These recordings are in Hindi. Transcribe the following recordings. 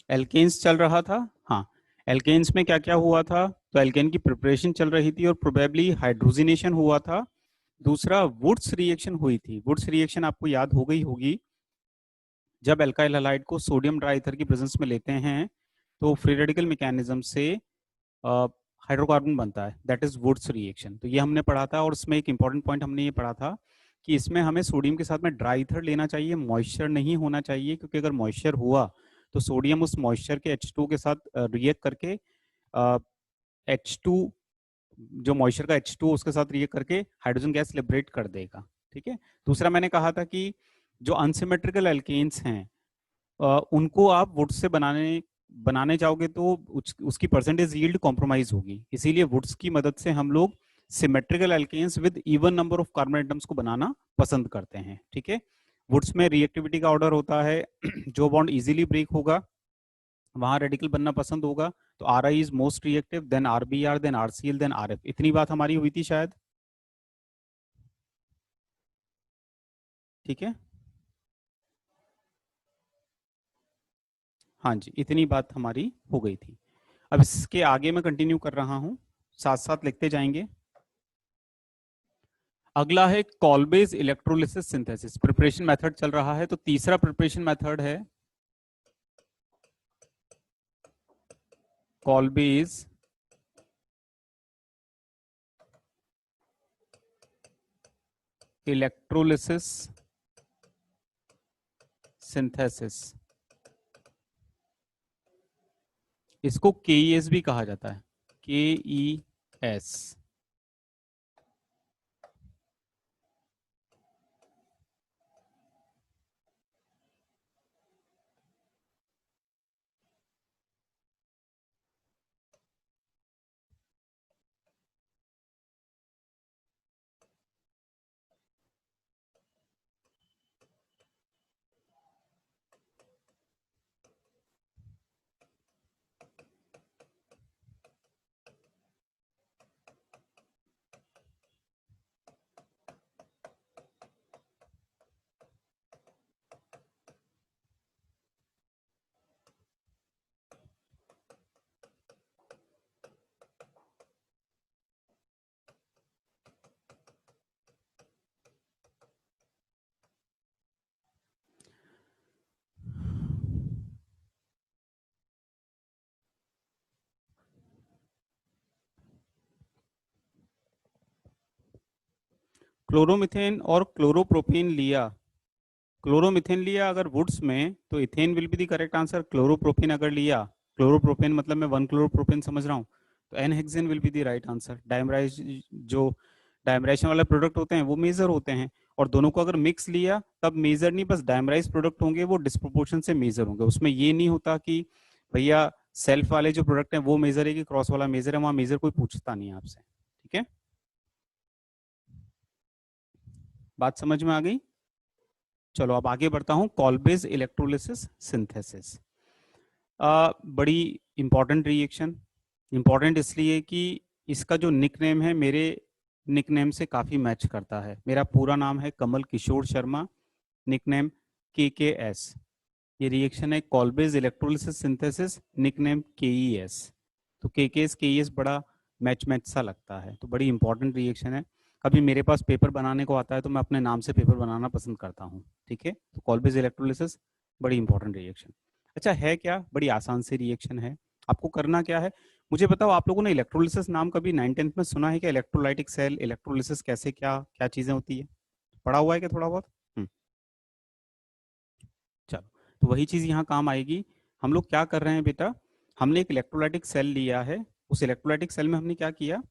एल्केन्स चल रहा था, हाँ। एल्केन्स में क्या क्या हुआ था, तो एल्केन की प्रिपरेशन चल रही थी और प्रोबेबली हाइड्रोजिनेशन हुआ था। दूसरा वुड्स रिएक्शन हुई थी। वुड्स रिएक्शन आपको याद हो गई होगी, जब एल्काइल हैलाइड को सोडियम ट्राइथर की प्रेजेंस में लेते हैं तो फ्री रेडिकल मैकेनिज्म से हाइड्रोकार्बन बनता है, दैट इज वुड्स रिएक्शन। तो ये हमने पढ़ा था, और इसमें एक इंपॉर्टेंट पॉइंट हमने ये पढ़ा था कि इसमें हमें सोडियम के साथ में ड्राई ईथर लेना चाहिए, मॉइस्चर नहीं होना चाहिए, क्योंकि अगर मॉइस्चर हुआ तो सोडियम उस मॉइस्चर के H2 के साथ रिएक्ट करके H2, जो मॉइस्चर का H2 उसके साथ रिएक्ट करके हाइड्रोजन गैस लिबरेट कर देगा। ठीक है। दूसरा मैंने कहा था कि जो अनसिमेट्रिकल एल्केन्स हैं उनको आप वुड्स से बनाने बनाने जाओगे तो उसकी परसेंटेज यील्ड कॉम्प्रोमाइज होगी, इसीलिए वुड्स की मदद से हम लोग symmetrical alkanes with even number of carbon atoms को बनाना पसंद करते हैं। ठीक है। वुड्स में रिएक्टिविटी का ऑर्डर होता है, जो बॉन्ड इजीली ब्रेक होगा वहां रेडिकल बनना पसंद होगा। तो R I is most reactive, then R B R, then R C L, then R F. इतनी बात हमारी हुई थी शायद। ठीक है, हाँ जी, इतनी बात हमारी हो गई थी। अब इसके आगे मैं कंटिन्यू कर रहा हूं, साथ साथ लिखते जाएंगे। अगला है Kolbe's electrolysis synthesis. Preparation method चल रहा है, तो तीसरा प्रिपरेशन मेथड है कॉलबेज इलेक्ट्रोलिसिस सिंथेसिस। इसको केईएस भी कहा जाता है, KES। क्लोरोमिथेन और क्लोरोप्रोपेन लिया। क्लोरोमिथेन लिया अगर वुड्स में, तो ethane will be the correct answer. Chloropropane अगर लिया, क्लोरोप्रोपेन मतलब मैं 1 क्लोरोप्रोपेन समझ रहा हूँ, तो n hexane will be the right answer. Dimerize, जो डायमराइजेशन वाले प्रोडक्ट होते हैं वो मेजर होते हैं, और दोनों को अगर मिक्स लिया तब मेजर नहीं, बस डायमराइज प्रोडक्ट होंगे वो डिस्प्रोपोर्शन से मेजर होंगे। उसमें ये नहीं होता कि भैया सेल्फ वाले जो प्रोडक्ट हैं वो मेजर है कि क्रॉस वाला मेजर है, वहां मेजर कोई पूछता नहीं है आपसे। ठीक है, बात समझ में आ गई। चलो अब आगे बढ़ता हूँ। कॉलबेज इलेक्ट्रोलिसिस सिंथेसिस बड़ी इंपॉर्टेंट रिएक्शन। इंपॉर्टेंट इसलिए कि इसका जो निक नेम है मेरे निक नेम से काफ़ी मैच करता है। मेरा पूरा नाम है Kamal Kishore Sharma, nickname KKS। ये रिएक्शन है Kolbe's electrolysis synthesis, nickname KES। तो KKS बड़ा मैच मैच सा लगता है, तो बड़ी इंपॉर्टेंट रिएक्शन है। कभी मेरे पास पेपर बनाने को आता है तो मैं अपने नाम से पेपर बनाना पसंद करता हूँ। ठीक है, तो कॉलबेज इलेक्ट्रोलिसिस बड़ी इंपॉर्टेंट रिएक्शन। अच्छा है क्या, बड़ी आसान सी रिएक्शन है। आपको करना क्या है, मुझे बताओ, आप लोगों ने इलेक्ट्रोलिसिस नाम कभी 9th-10th में सुना है क्या? इलेक्ट्रोलाइटिक सेल, इलेक्ट्रोलिसिस कैसे, क्या क्या चीज़ें होती है, पढ़ा हुआ है क्या थोड़ा बहुत? चलो, तो वही चीज़ यहाँ काम आएगी। हम लोग क्या कर रहे हैं बेटा, हमने एक इलेक्ट्रोलाइटिक सेल लिया है। उस इलेक्ट्रोलाइटिक सेल में हमने क्या किया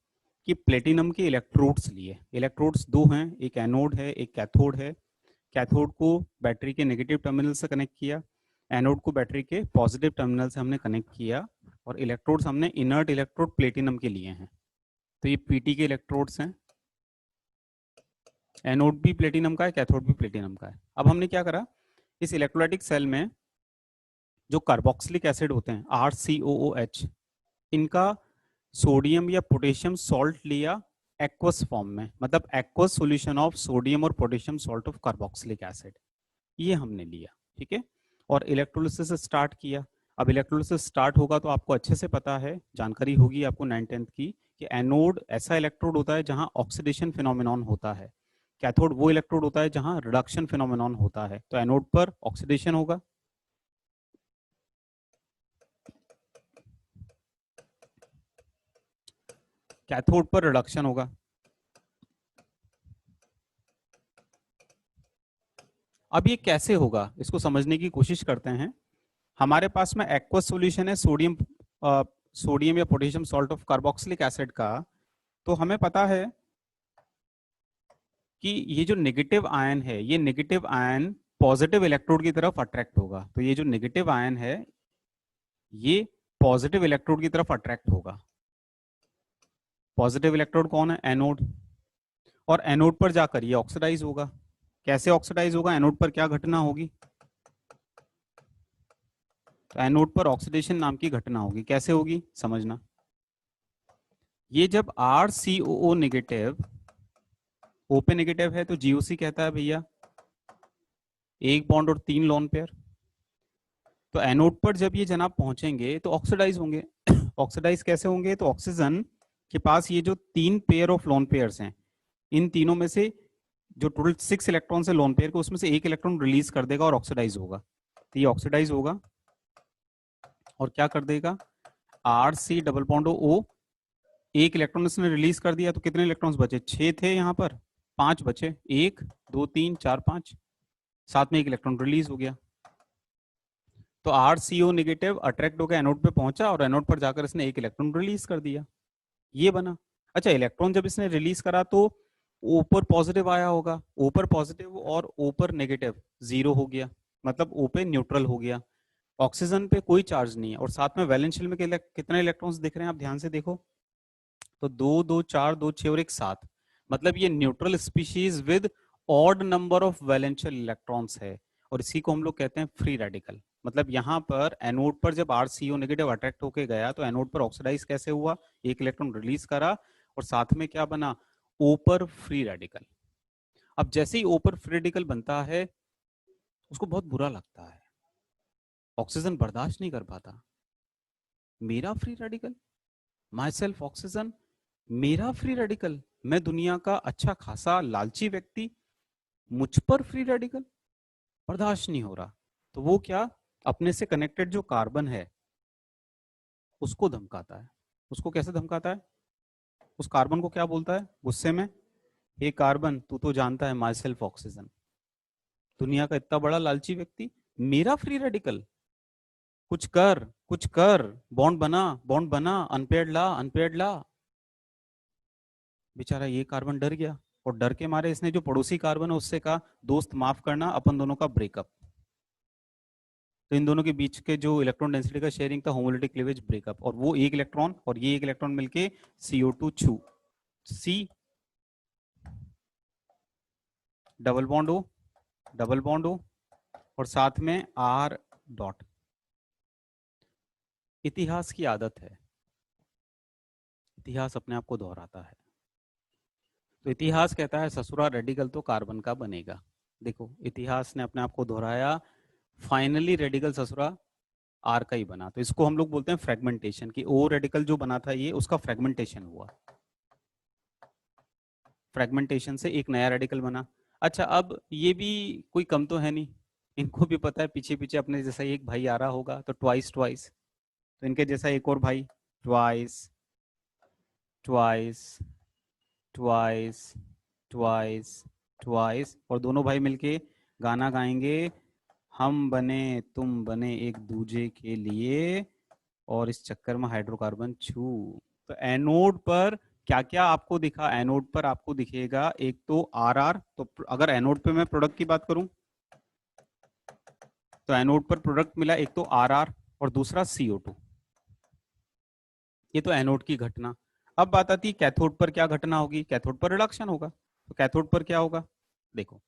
कि प्लेटिनम के इलेक्ट्रोड्स लिए। इलेक्ट्रोड्स दो हैं, एक एनोड है एक कैथोड है। कैथोड को बैटरी के नेगेटिव टर्मिनल से कनेक्ट किया, एनोड को बैटरी के पॉजिटिव टर्मिनल से हमने कनेक्ट किया, और इलेक्ट्रोड्स हमने इनर्ट इलेक्ट्रोड प्लेटिनम के लिए हैं। तो ये पीटी के इलेक्ट्रोड्स हैं, एनोड भी प्लेटिनम का है, कैथोड भी प्लेटिनम का है। अब हमने क्या करा, इस इलेक्ट्रोलाइटिक सेल में जो कार्बोक्सिलिक एसिड होते हैं RCOOH, इनका सोडियम या पोटेशियम सॉल्ट लिया एक्वस फॉर्म में, मतलब एक्वस सॉल्यूशन ऑफ सोडियम और potassium salt of carboxylic acid, ये हमने लिया। ठीक है, और इलेक्ट्रोलिसिस स्टार्ट किया। अब इलेक्ट्रोलिसिस स्टार्ट होगा तो आपको अच्छे से पता है, जानकारी होगी आपको 9th-10th की, कि एनोड ऐसा इलेक्ट्रोड होता है जहां ऑक्सीडेशन फिनोमेनॉन होता है, कैथोड वो इलेक्ट्रोड होता है जहां रिडक्शन फिनोमेनॉन होता है। तो एनोड पर ऑक्सीडेशन होगा, कैथोड पर रिडक्शन होगा। अब ये कैसे होगा, इसको समझने की कोशिश करते हैं। हमारे पास में एक्वस सॉल्यूशन है सोडियम या potassium salt of carboxylic acid का। तो हमें पता है कि ये जो नेगेटिव आयन है, ये नेगेटिव आयन पॉजिटिव इलेक्ट्रोड की तरफ अट्रैक्ट होगा। तो ये जो नेगेटिव आयन है ये पॉजिटिव इलेक्ट्रोड की तरफ अट्रैक्ट होगा। पॉजिटिव इलेक्ट्रोड कौन है? एनोड। और एनोड पर जाकर ये ऑक्सीडाइज होगा। कैसे ऑक्सीडाइज होगा? एनोड पर क्या घटना होगी? तो एनोड पर ऑक्सीडेशन नाम की घटना होगी। कैसे होगी समझना। ये जब RCOO नेगेटिव O पे नेगेटिव है तो GOC कहता है भैया एक बॉन्ड और 3 लोन पेयर। तो एनोड पर जब ये जनाब पहुंचेंगे तो ऑक्सीडाइज होंगे। ऑक्सीडाइज कैसे होंगे? तो ऑक्सीजन के पास ये जो 3 पेयर ऑफ लोन पेयर्स हैं, इन तीनों में से जो टोटल 6 इलेक्ट्रॉन है लोन पेयर को, उसमें से एक इलेक्ट्रॉन रिलीज कर देगा और ऑक्सीडाइज होगा। तो ये ऑक्सीडाइज होगा और क्या कर देगा? RC डबल बॉन्ड O, एक इलेक्ट्रॉन इसने रिलीज कर दिया तो कितने इलेक्ट्रॉन्स बचे? 6 थे, यहाँ पर 5 बचे। 1 2 3 4 5, साथ में एक इलेक्ट्रॉन रिलीज हो गया। तो RCO नेगेटिव अट्रैक्ट होकर एनोड पे पहुंचा और एनोड पर जाकर इसने एक इलेक्ट्रॉन रिलीज कर दिया, ये बना। अच्छा, इलेक्ट्रॉन जब इसने रिलीज करा तो ऊपर पॉजिटिव आया होगा, ऊपर पॉजिटिव और ऊपर नेगेटिव, 0 हो गया, मतलब ओ पे न्यूट्रल हो गया। ऑक्सीजन पे कोई चार्ज नहीं है और साथ में वैलेंस शेल में कितने इलेक्ट्रॉन्स दिख रहे हैं आप ध्यान से देखो तो 2 2 4 2 6 और 1 7, मतलब ये neutral species with odd number of वैलेंशियल electrons है और इसी को हम लोग कहते हैं फ्री रेडिकल। मतलब यहाँ पर एनोड पर जब RCO नेगेटिव अट्रैक्ट होके गया तो एनोड पर ऑक्सीडाइज कैसे हुआ? एक इलेक्ट्रॉन रिलीज करा और साथ में क्या बना? ओपर फ्री रेडिकल। अब जैसे ही ओपर फ्री रेडिकल बनता है उसको बहुत बुरा लगता है, ऑक्सीजन बर्दाश्त नहीं कर पाता। मेरा free radical, my self oxygen, मेरा फ्री रेडिकल, मैं दुनिया का अच्छा खासा लालची व्यक्ति, मुझ पर फ्री रेडिकल बर्दाश्त नहीं हो रहा। तो वो क्या, अपने से कनेक्टेड जो कार्बन है उसको धमकाता है। उसको कैसे धमकाता है? उस कार्बन को क्या बोलता है गुस्से में? हे कार्बन, तू तो जानता है माई सेल्फ ऑक्सीजन, दुनिया का इतना बड़ा लालची व्यक्ति, मेरा फ्री रेडिकल, कुछ कर कुछ कर, बॉन्ड बना, अनपेयर्ड ला अनपेयर्ड ला। बेचारा ये कार्बन डर गया और डर के मारे इसने जो पड़ोसी कार्बन है उससे कहा, दोस्त माफ करना, अपन दोनों का ब्रेकअप। तो इन दोनों के बीच के जो इलेक्ट्रॉन डेंसिटी का शेयरिंग था, होमोलिटिक क्लीवेज ब्रेकअप, और वो एक इलेक्ट्रॉन और ये एक इलेक्ट्रॉन मिलके CO2 छू, C डबल बॉन्ड O और साथ में R डॉट। इतिहास की आदत है, इतिहास अपने आप को दोहराता है। तो इतिहास कहता है ससुरा रेडिकल तो कार्बन का बनेगा। देखो इतिहास ने अपने आप को दोहराया, फाइनली रेडिकल ससुरा आर का ही बना। तो इसको हम लोग बोलते हैं फ्रेगमेंटेशन, कि ओ रेडिकल जो बना था ये उसका फ्रेगमेंटेशन हुआ, फ्रेगमेंटेशन से एक नया रेडिकल बना। अच्छा, अब ये भी कोई कम तो है नहीं, इनको भी पता है पीछे पीछे अपने जैसा एक भाई आ रहा होगा, तो ट्वाइस ट्वाइस, तो इनके जैसा एक और भाई, twice twice twice twice twice, और दोनों भाई मिलके गाना गाएंगे, हम बने तुम बने एक दूजे के लिए और इस चक्कर में हाइड्रोकार्बन छू। तो एनोड पर क्या क्या आपको दिखा? एनोड पर आपको दिखेगा एक तो RR, तो अगर एनोड पे मैं प्रोडक्ट की बात करूं तो एनोड पर प्रोडक्ट मिला एक तो RR और दूसरा CO2। ये तो एनोड की घटना। अब बात आती है कैथोड पर क्या घटना होगी? कैथोड पर रिडक्शन होगा। तो कैथोड पर क्या होगा? देखो,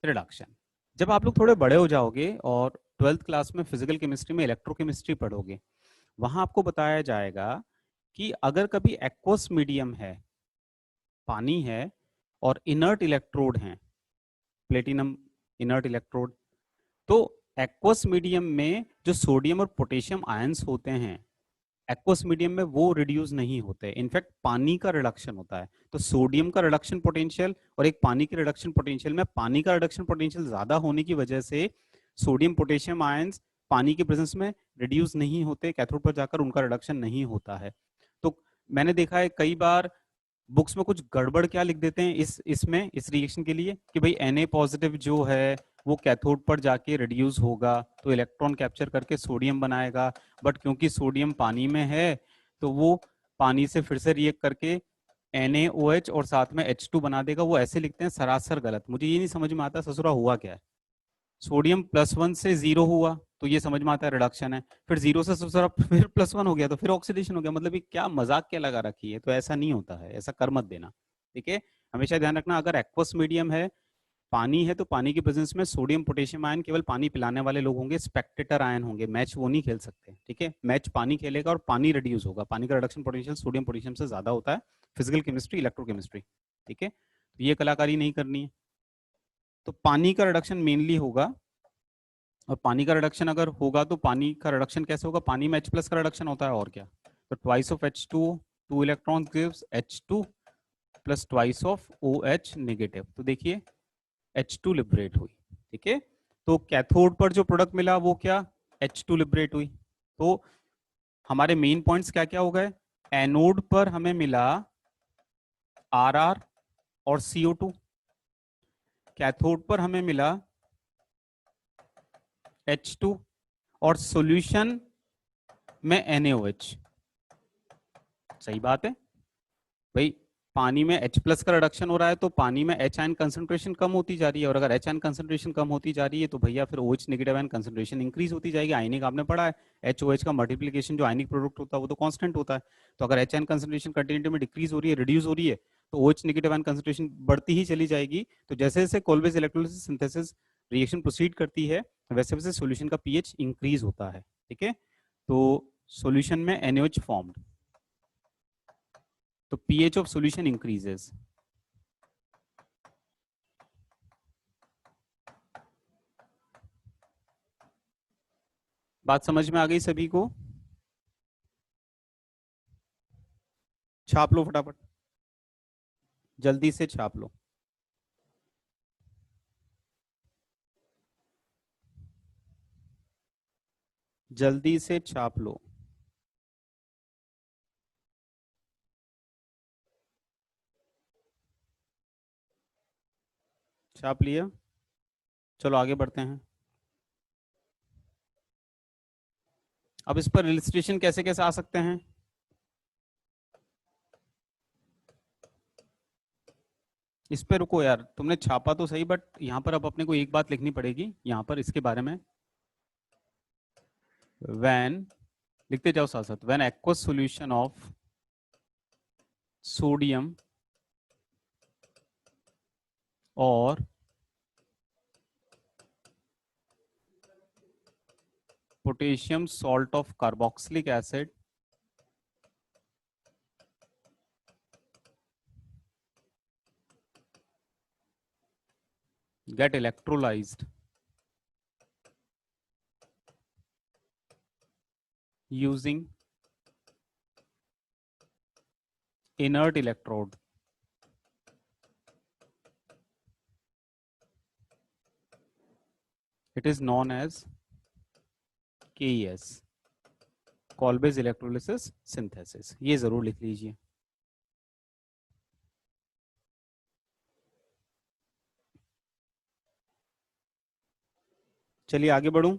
रिडक्शन। जब आप लोग थोड़े बड़े हो जाओगे और 12th क्लास में फिजिकल केमिस्ट्री में इलेक्ट्रोकेमिस्ट्री पढ़ोगे, वहां आपको बताया जाएगा कि अगर कभी एक्वस मीडियम है, पानी है, और इनर्ट इलेक्ट्रोड हैं, प्लेटिनम इनर्ट इलेक्ट्रोड, तो एक्वस मीडियम में जो सोडियम और पोटेशियम आयंस होते हैं, एक्वस मीडियम में वो रिड्यूस नहीं होते, इनफैक्ट पानी का रिडक्शन होता है। तो सोडियम का रिडक्शन पोटेंशियल और एक पानी के रिडक्शन पोटेंशियल में पानी का रिडक्शन पोटेंशियल ज्यादा होने की वजह से सोडियम पोटेशियम आयंस पानी के प्रेजेंस में रिड्यूस नहीं होते, कैथोड पर जाकर उनका रिडक्शन नहीं होता है। तो मैंने देखा है कई बार बुक्स में कुछ गड़बड़ क्या लिख देते हैं इस रिएक्शन के लिए कि भाई Na पॉजिटिव जो है वो कैथोड पर जाके रिड्यूस होगा तो इलेक्ट्रॉन कैप्चर करके सोडियम बनाएगा, बट क्योंकि सोडियम पानी में है तो वो पानी से फिर से रिएक्ट करके NaOH और साथ में H2 बना देगा। वो ऐसे लिखते हैं, सरासर गलत। मुझे ये नहीं समझ में आता ससुरा हुआ क्या है। सोडियम +1 से 0 हुआ तो ये समझ में आता है रिडक्शन है, फिर 0 से ससुरा फिर +1 हो गया तो फिर ऑक्सीडेशन हो गया। मतलब ये क्या मजाक क्या लगा रखी है। तो ऐसा नहीं होता है, ऐसा कर मत देना, ठीक है। हमेशा ध्यान रखना, अगर एक्वस मीडियम है, पानी है, तो पानी की प्रेजेंस में सोडियम पोटेशियम आयन केवल पानी पिलाने वाले लोग होंगे, स्पेक्टेटर आयन होंगे, मैच वो नहीं खेल सकते, ठीक है। मैच पानी खेलेगा और पानी रिड्यूस होगा। पानी का रिडक्शन पोटेंशियल सोडियम पोटेशियम से ज्यादा होता है, फिजिकल केमिस्ट्री इलेक्ट्रोकेमिस्ट्री, ठीक है। तो ये कलाकारी नहीं करनी है। तो पानी का रिडक्शन मेनली होगा, और पानी का रिडक्शन अगर होगा तो पानी का रिडक्शन कैसे होगा, पानी में H+ का रिडक्शन होता है और क्या। तो twice of H2, 2 electron gives H2 plus twice of OH negative. तो देखिए H2 लिबरेट हुई, ठीक है। तो कैथोड पर जो प्रोडक्ट मिला वो क्या, H2 लिबरेट हुई। तो हमारे मेन पॉइंट्स क्या क्या हो गए, एनोड पर हमें मिला RR और CO2, कैथोड पर हमें मिला H2 और सॉल्यूशन में NaOH। सही बात है भाई, पानी में H+ का रिडक्शन हो रहा है तो पानी में H आयन कंसंट्रेशन कम होती जा रही है, और अगर H आयन कंसंट्रेशन कम होती जा रही है तो भैया फिर OH negative ion concentration increase होती जाएगी। आयनिक आपने पढ़ा है, HOH का मल्टीप्लिकेशन जो आयनिक प्रोडक्ट होता है वो तो कांस्टेंट होता है। तो अगर H आयन कंसंट्रेशन कंटिन्यूटी में डिक्रीज हो रही है, रिड्यूस हो रही है, तो OH नेगेटिव आयन कंसंट्रेशन बढ़ती ही चली जाएगी। तो जैसे जैसे कोल्बेज इलेक्ट्रोलिसिस सिंथेसिस रिएक्शन प्रोसीड करती है वैसे वैसे सोल्यूशन का पीएच इंक्रीज होता है, ठीक है। तो सोल्यूशन में NaOH फॉर्म्ड, तो pH of solution increases। बात समझ में आ गई सभी को, छाप लो फटाफट, जल्दी से छाप लो। जल्दी से छाप लो। छाप लिया, चलो आगे बढ़ते हैं। अब इस पर इलिस्ट्रेशन कैसे कैसे आ सकते हैं, इस पे रुको यार, तुमने छापा तो सही बट यहाँ पर अब अपने को एक बात लिखनी पड़ेगी यहाँ पर इसके बारे में। व्हेन, लिखते जाओ साथ साथ, when aqueous solution of sodium और potassium salt of carboxylic acid get electrolyzed using inert electrode, it is known as KES, Kolbe's electrolysis synthesis. ये जरूर लिख लीजिए। चलिए आगे बढ़ूं।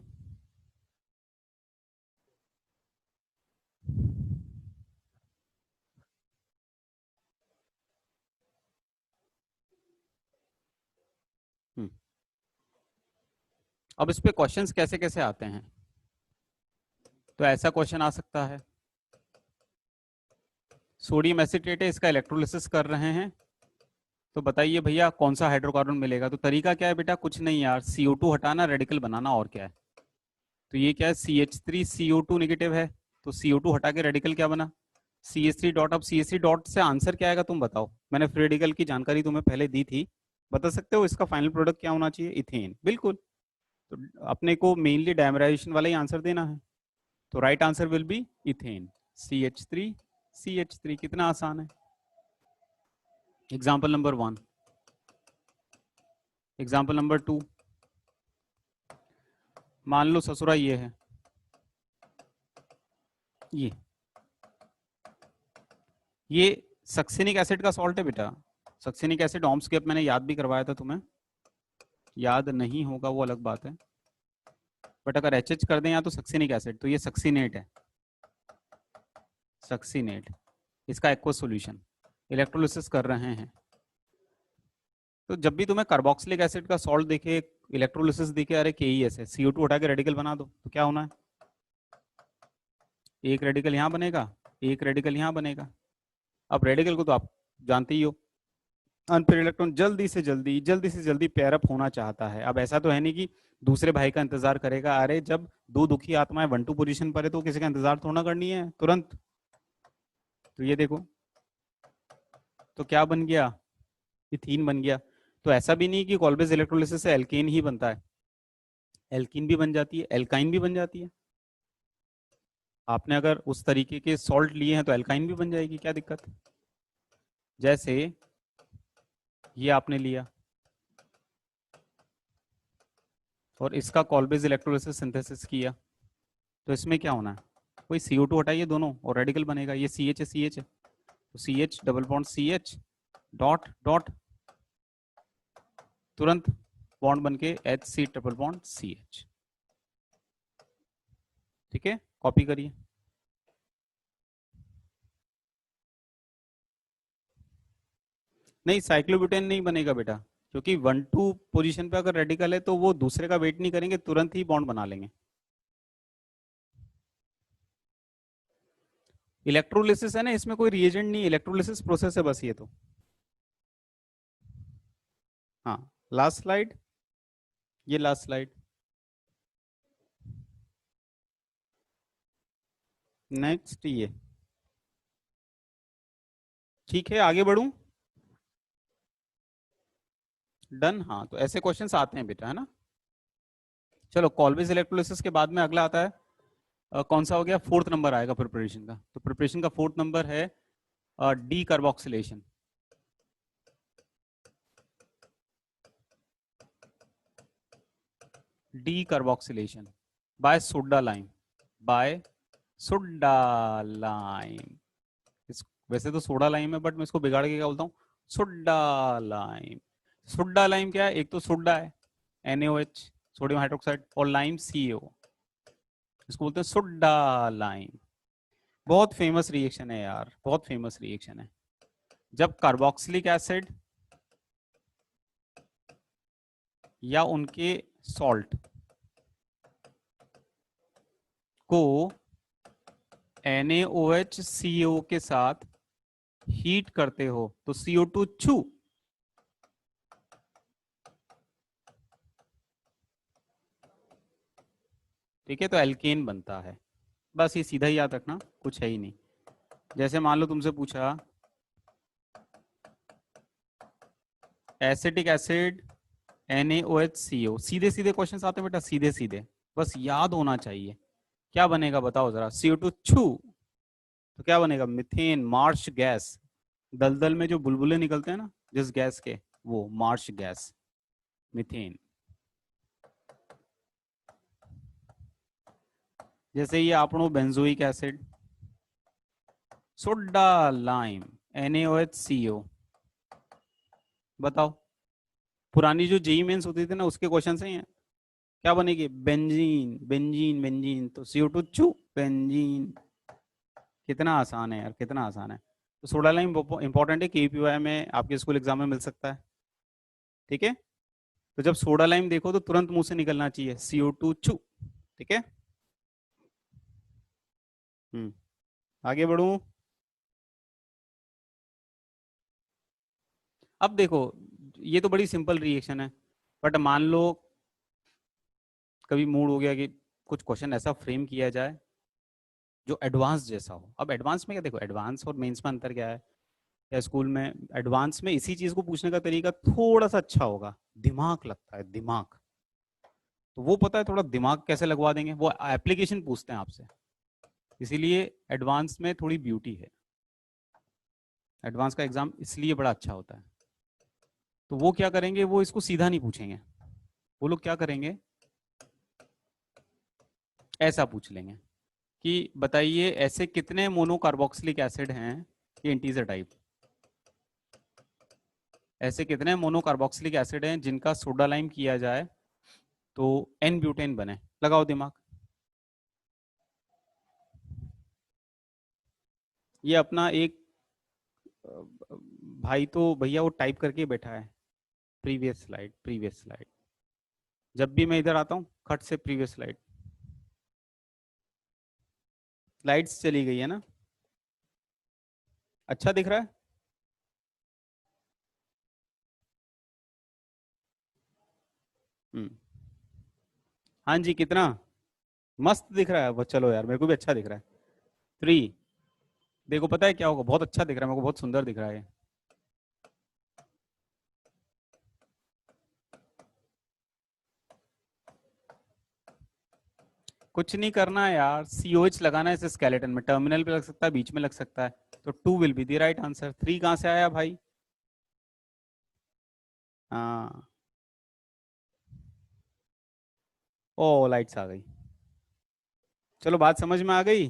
अब इस पे क्वेश्चंस कैसे कैसे आते हैं, तो ऐसा क्वेश्चन आ सकता है, सोडियम एसिटेट है, इसका इलेक्ट्रोलिसिस कर रहे हैं, तो बताइए भैया कौन सा हाइड्रोकार्बन मिलेगा। तो तरीका क्या है बेटा, कुछ नहीं यार, CO2 हटाना, रेडिकल बनाना, और क्या है। तो ये क्या है, CH3 CO2 नेगेटिव है, तो CO2 हटा के रेडिकल क्या बना, CH3 डॉट। अब CH3 डॉट से आंसर क्या आएगा तुम बताओ, मैंने फ्री रेडिकल की जानकारी तुम्हें पहले दी थी, बता सकते हो इसका फाइनल प्रोडक्ट क्या होना चाहिए, इथेन, बिल्कुल। तो अपने को मेनली डायमराइजेशन वाला ही आंसर देना है, तो right answer will be ethane, CH3 CH3। कितना आसान है। Example number 1। एग्जाम्पल नंबर 2, मान लो ससुरा ये है, ये सक्सेनिक एसिड का सॉल्ट है बेटा। सक्सेनिक एसिड ऑम्स के, मैंने याद भी करवाया था तुम्हें, याद नहीं होगा वो अलग बात है, बट अगर HH कर दें या तो सक्सेनिक एसिड, तो ये सक्सीनेट है, सक्सीनेट। इसका एक्वस सॉल्यूशन, इलेक्ट्रोलिसिस कर रहे हैं। तो जब भी तुम्हें कार्बोक्सिलिक एसिड का सॉल्ट देखे, इलेक्ट्रोलिसिस दिखे, अरे KES है, CO2 हटा के रेडिकल बना दो, तो क्या होना है, एक रेडिकल यहाँ बनेगा, एक रेडिकल यहाँ बनेगा। अब रेडिकल को तो आप जानते ही हो, अनपेयर इलेक्ट्रॉन जल्दी से जल्दी पेयर अप होना चाहता है। अब ऐसा तो है नहीं कि दूसरे भाई का इंतजार करेगा, अरे जब दो दुखी आत्माएं 1-2 पोजीशन पर है तो किसी का इंतजार थोड़ा करनी है तुरंत। तो ये देखो, तो क्या बन गया, इथीन बन गया। तो ऐसा भी नहीं कि कॉल्बेज इलेक्ट्रोलिसिस से एल्केन ही बनता है, एल्कीन भी बन जाती है, एल्काइन भी बन जाती है। आपने अगर उस तरीके के सॉल्ट लिए हैं तो एल्काइन भी बन जाएगी, क्या दिक्कत है। जैसे ये आपने लिया और इसका कॉल्बेज इलेक्ट्रोलिसिस सिंथेसिस किया, तो इसमें क्या होना है, कोई CO2 हटाइए दोनों और रेडिकल बनेगा, ये CH है, CH है, तो CH double bond CH dot dot, तुरंत बॉन्ड बन के HC ट्रिपल बॉन्ड CH। ठीक है, कॉपी करिए। नहीं, साइक्लोब्यूटेन नहीं बनेगा बेटा, क्योंकि 1-2 पोजीशन पे अगर रेडिकल है तो वो दूसरे का वेट नहीं करेंगे, तुरंत ही बॉन्ड बना लेंगे। इलेक्ट्रोलिसिस है ना, इसमें कोई रिएजेंट नहीं, इलेक्ट्रोलिसिस प्रोसेस है बस ये तो। हाँ, लास्ट स्लाइड, ये लास्ट स्लाइड, नेक्स्ट ये। ठीक है, आगे बढ़ूं, डन। हाँ, तो ऐसे क्वेश्चंस आते हैं बेटा, है ना। चलो, कॉल्बेज इलेक्ट्रोलिसिस के बाद में अगला आता है कौन सा हो गया, 4th नंबर आएगा प्रिपरेशन का। तो प्रिपरेशन का 4th नंबर है decarboxylation. Decarboxylation by soda lime, by soda lime. इस वैसे तो सोडा लाइम है, बट मैं इसको बिगाड़ के क्या बोलता हूँ, सोडा लाइम। सोडा लाइम क्या है, एक तो सोडा है NaOH, सोडियम हाइड्रोक्साइड, और लाइम CO, इसको बोलते हैं सोडा लाइम। बहुत फेमस रिएक्शन है यार, बहुत फेमस रिएक्शन है। जब कार्बोक्सिलिक एसिड या उनके सॉल्ट को NaOH CO के साथ हीट करते हो तो CO2 छू, ठीक है, तो एल्केन बनता है। बस ये सीधा ही याद रखना, कुछ है ही नहीं। जैसे मान लो तुमसे पूछा एसिटिक एसिड NaOH CO, सीधे सीधे क्वेश्चन आते हैं बेटा, सीधे सीधे, बस याद होना चाहिए। क्या बनेगा बताओ जरा, CO2 छू, तो क्या बनेगा, मिथेन, मार्श गैस। दलदल में जो बुलबुले निकलते हैं ना जिस गैस के, वो मार्श गैस, मिथेन। जैसे ये आपनो benzoic acid, soda lime, NaOH CO। बताओ, पुरानी जो जेई मेंस होती थी ना उसके क्वेश्चन से ही हैं। क्या बनेगी, बेंजीन, बेंजीन, बेंजीन, तो CO2 चू, बेंजीन। कितना आसान है यार, कितना आसान है। तो सोडा लाइम इंपॉर्टेंट है, KPY में आपके स्कूल एग्जाम में मिल सकता है। ठीक है, तो जब सोडा लाइम देखो तो तुरंत मुंह से निकलना चाहिए CO2 चू। ठीक है, आगे बढ़ूं। अब देखो, ये तो बड़ी सिंपल रिएक्शन है, बट मान लो कभी मूड हो गया कि कुछ क्वेश्चन ऐसा फ्रेम किया जाए जो एडवांस जैसा हो। अब एडवांस में क्या, देखो एडवांस और मेंस में अंतर क्या है, या स्कूल में एडवांस में इसी चीज को पूछने का तरीका थोड़ा सा अच्छा होगा, दिमाग लगता है, दिमाग। तो वो पता है थोड़ा दिमाग कैसे लगवा देंगे, वो एप्लीकेशन पूछते हैं आपसे, इसीलिए एडवांस में थोड़ी ब्यूटी है, एडवांस का एग्जाम इसलिए बड़ा अच्छा होता है। तो वो क्या करेंगे, वो इसको सीधा नहीं पूछेंगे, वो लोग क्या करेंगे, ऐसा पूछ लेंगे कि बताइए ऐसे कितने मोनोकार्बोक्सिलिक एसिड हैं, ये इंटीजर टाइप, ऐसे कितने मोनोकार्बोक्सिलिक एसिड हैं जिनका सोडा लाइम किया जाए तो एन ब्यूटेन बने, लगाओ दिमाग। ये अपना एक भाई तो भैया वो टाइप करके बैठा है, प्रीवियस स्लाइड, प्रीवियस स्लाइड, जब भी मैं इधर आता हूँ खट से प्रीवियस स्लाइड, स्लाइड्स चली गई है ना, अच्छा दिख रहा है। हम्म, हाँ जी, कितना मस्त दिख रहा है वो, चलो यार मेरे को भी अच्छा दिख रहा है। 3, देखो पता है क्या होगा, बहुत अच्छा दिख रहा है मेरे को, बहुत सुंदर दिख रहा है। कुछ नहीं करना है यार, COH लगाना है इस स्केलेटन में, टर्मिनल पे लग सकता है, बीच में लग सकता है, तो 2 will be the right answer. 3 कहाँ से आया भाई? हाँ, ओ लाइट्स आ गई, चलो बात समझ में आ गई।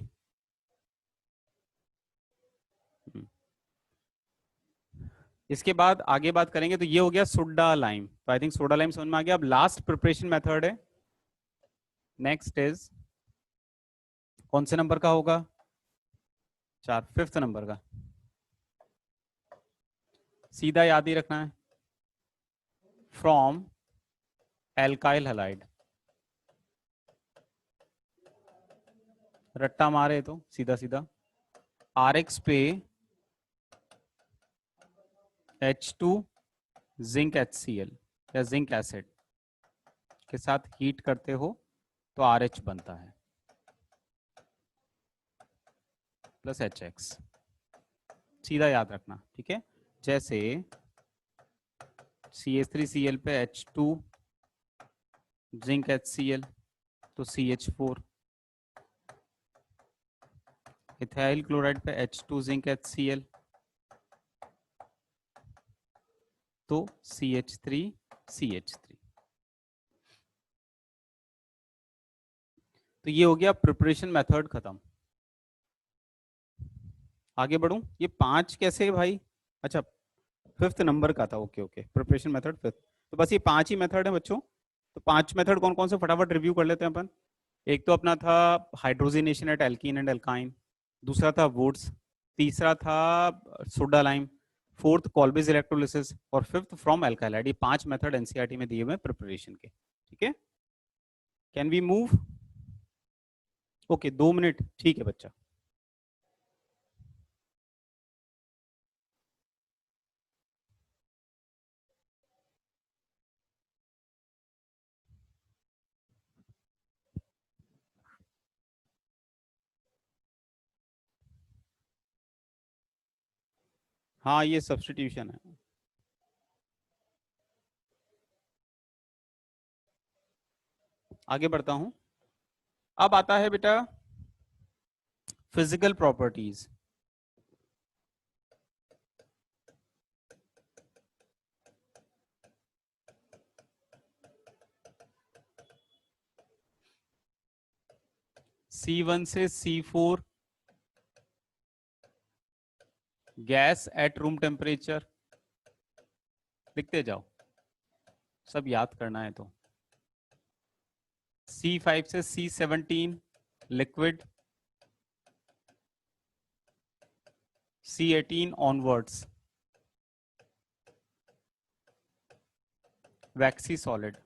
हम्म, इसके बाद आगे बात करेंगे, तो ये हो गया सोडा लाइम, तो आई थिंक सोडा लाइम समझ में आ गया। अब लास्ट प्रिपरेशन मेथड है, नेक्स्ट इज कौन से नंबर का होगा? 4, 5th नंबर का, सीधा याद ही रखना है, फ्रॉम एल्काइल हैलाइड, रट्टा मारे तो सीधा सीधा RX पे H2 जिंक HCl या जिंक एसिड के साथ हीट करते हो तो RH बनता है प्लस HX, सीधा याद रखना, ठीक है। जैसे CH3Cl पे H2 जिंक HCl तो CH4, इथाइल क्लोराइड पे H2 जिंक HCl तो CH3CH3। तो ये हो गया प्रिपरेशन मेथड खत्म। आगे बढ़ूं, ये 5 कैसे है भाई? अच्छा, 5th नंबर का था, okay okay, preparation method 5th, तो बस ये 5 ही मेथड है बच्चों। तो 5 मेथड कौन कौन से फटाफट रिव्यू कर लेते हैं अपन। एक तो अपना था hydrogenation at alkene and alkyne, दूसरा था वुड्स, तीसरा था soda lime, fourth Kolbe's electrolysis, और फिफ्थ फ्रॉम एल्काइलाइड। ये 5 मेथड एनसीईआरटी में दिए हुए प्रिपरेशन के, ठीक है। Can we move? Okay, 2 minute, ठीक है बच्चा। हाँ, ये सब्सटीट्यूशन है। आगे बढ़ता हूं, अब आता है बेटा फिजिकल प्रॉपर्टीज। C1 से C4 gas at room temperature, लिखते जाओ, सब याद करना है तो। C5 से C17 liquid, C18 onwards waxy solid,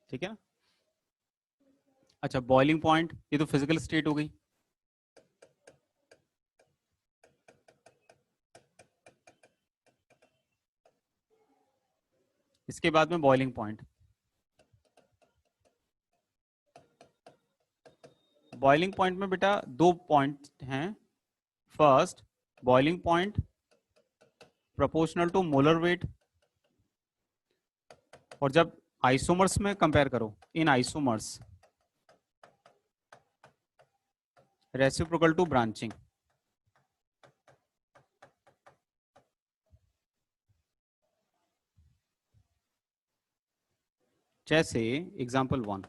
ठीक है ना। अच्छा, बॉइलिंग पॉइंट, ये तो फिजिकल स्टेट हो गई। इसके बाद में बॉइलिंग पॉइंट, बॉइलिंग पॉइंट में बेटा 2 पॉइंट हैं। First, boiling point proportional to molar weight, और जब आइसोमर्स में कंपेयर करो, in isomers reciprocal to branching, जैसे एग्जांपल 1,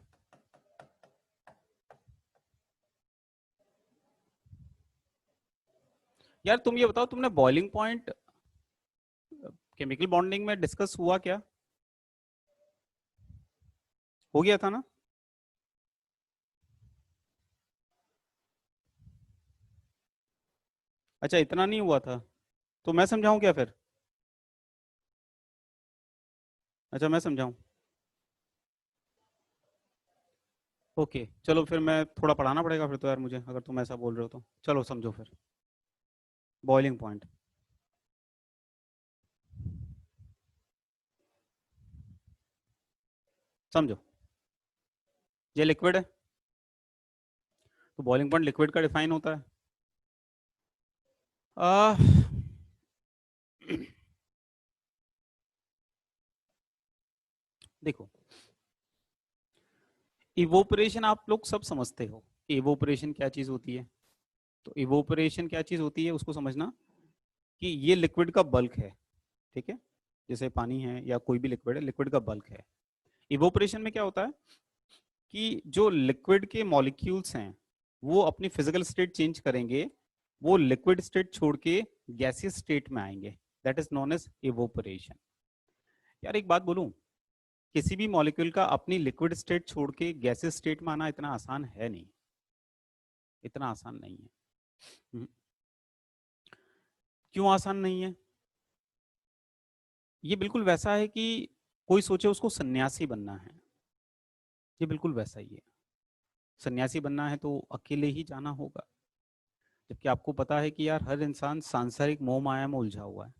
यार तुम ये बताओ, तुमने बॉइलिंग पॉइंट केमिकल बॉन्डिंग में डिस्कस हुआ क्या? हो गया था ना? अच्छा, इतना नहीं हुआ था, तो मैं समझाऊं क्या फिर? अच्छा, मैं समझाऊं? ओके चलो, फिर मैं थोड़ा पढ़ाना पड़ेगा फिर तो यार मुझे, अगर तुम ऐसा बोल रहे हो तो चलो समझो फिर। बॉइलिंग पॉइंट, समझो, ये लिक्विड है, तो बॉइलिंग पॉइंट लिक्विड का डिफाइन होता है। आ, देखो, इवोपरेशन आप लोग सब समझते हो, इवोपरेशन क्या चीज होती है। तो इवोपरेशन क्या चीज होती है उसको समझना, कि ये लिक्विड का बल्क है, ठीक है, जैसे पानी है या कोई भी लिक्विड है, लिक्विड का बल्क है। इवोपरेशन में क्या होता है कि जो लिक्विड के मॉलिक्यूल्स हैं वो अपनी फिजिकल स्टेट चेंज करेंगे, वो लिक्विड स्टेट छोड़ के गैसियस स्टेट में आएंगे, that is known as evaporation. यार एक बात बोलूं, किसी भी मॉलिक्यूल का अपनी लिक्विड स्टेट छोड़ के गैसियस स्टेट में आना इतना आसान है नहीं, इतना आसान नहीं है। हम्म, क्यों आसान नहीं है? ये बिल्कुल वैसा है कि कोई सोचे उसको सन्यासी बनना है, ये बिल्कुल वैसा ही है। सन्यासी बनना है तो अकेले ही जाना होगा, जबकि आपको पता है कि यार हर इंसान सांसारिक मोह माया में उलझा हुआ है।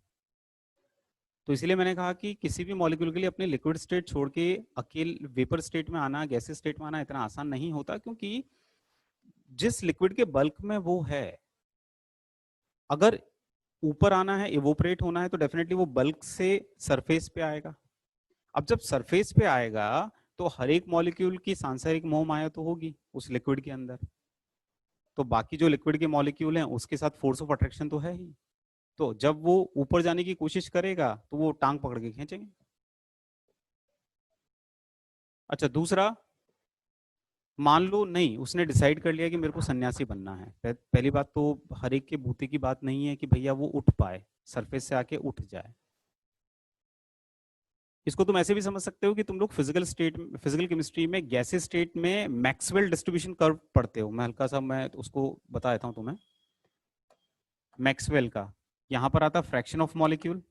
तो इसलिए मैंने कहा कि किसी भी मॉलिक्यूल के लिए अपने लिक्विड स्टेट छोड़ के अकेले वेपर स्टेट में आना, गैसेस स्टेट में आना इतना आसान नहीं होता, क्योंकि जिस लिक्विड के बल्क में वो है, अगर ऊपर आना है, इवोपरेट होना है, तो डेफिनेटली वो बल्क से सरफेस पे आएगा। अब जब सरफेस पे आएगा तो हर एक मॉलिक्यूल की सांसारिक मोह माया तो होगी उस लिक्विड के अंदर, तो बाकी जो लिक्विड के मॉलिक्यूल हैं उसके साथ फोर्स ऑफ अट्रैक्शन तो है ही। तो जब वो ऊपर जाने की कोशिश करेगा तो वो टांग पकड़ के खींचेंगे। अच्छा, दूसरा, मान लो नहीं, उसने डिसाइड कर लिया कि मेरे को सन्यासी बनना है, पहली बात तो हर एक के बूते की बात नहीं है कि भैया वो उठ पाए, सरफेस से आके उठ जाए। इसको तुम ऐसे भी समझ सकते हो कि तुम लोग फिजिकल केमिस्ट्री में गैसेस स्टेट में मैक्सवेल डिस्ट्रीब्यूशन कर्व पढ़ते हो, मैं हल्का सा मैं उसको बता देता हूँ तुम्हें। मैक्सवेल का यहाँ पर आता फ्रैक्शन ऑफ मॉलिक्यूल,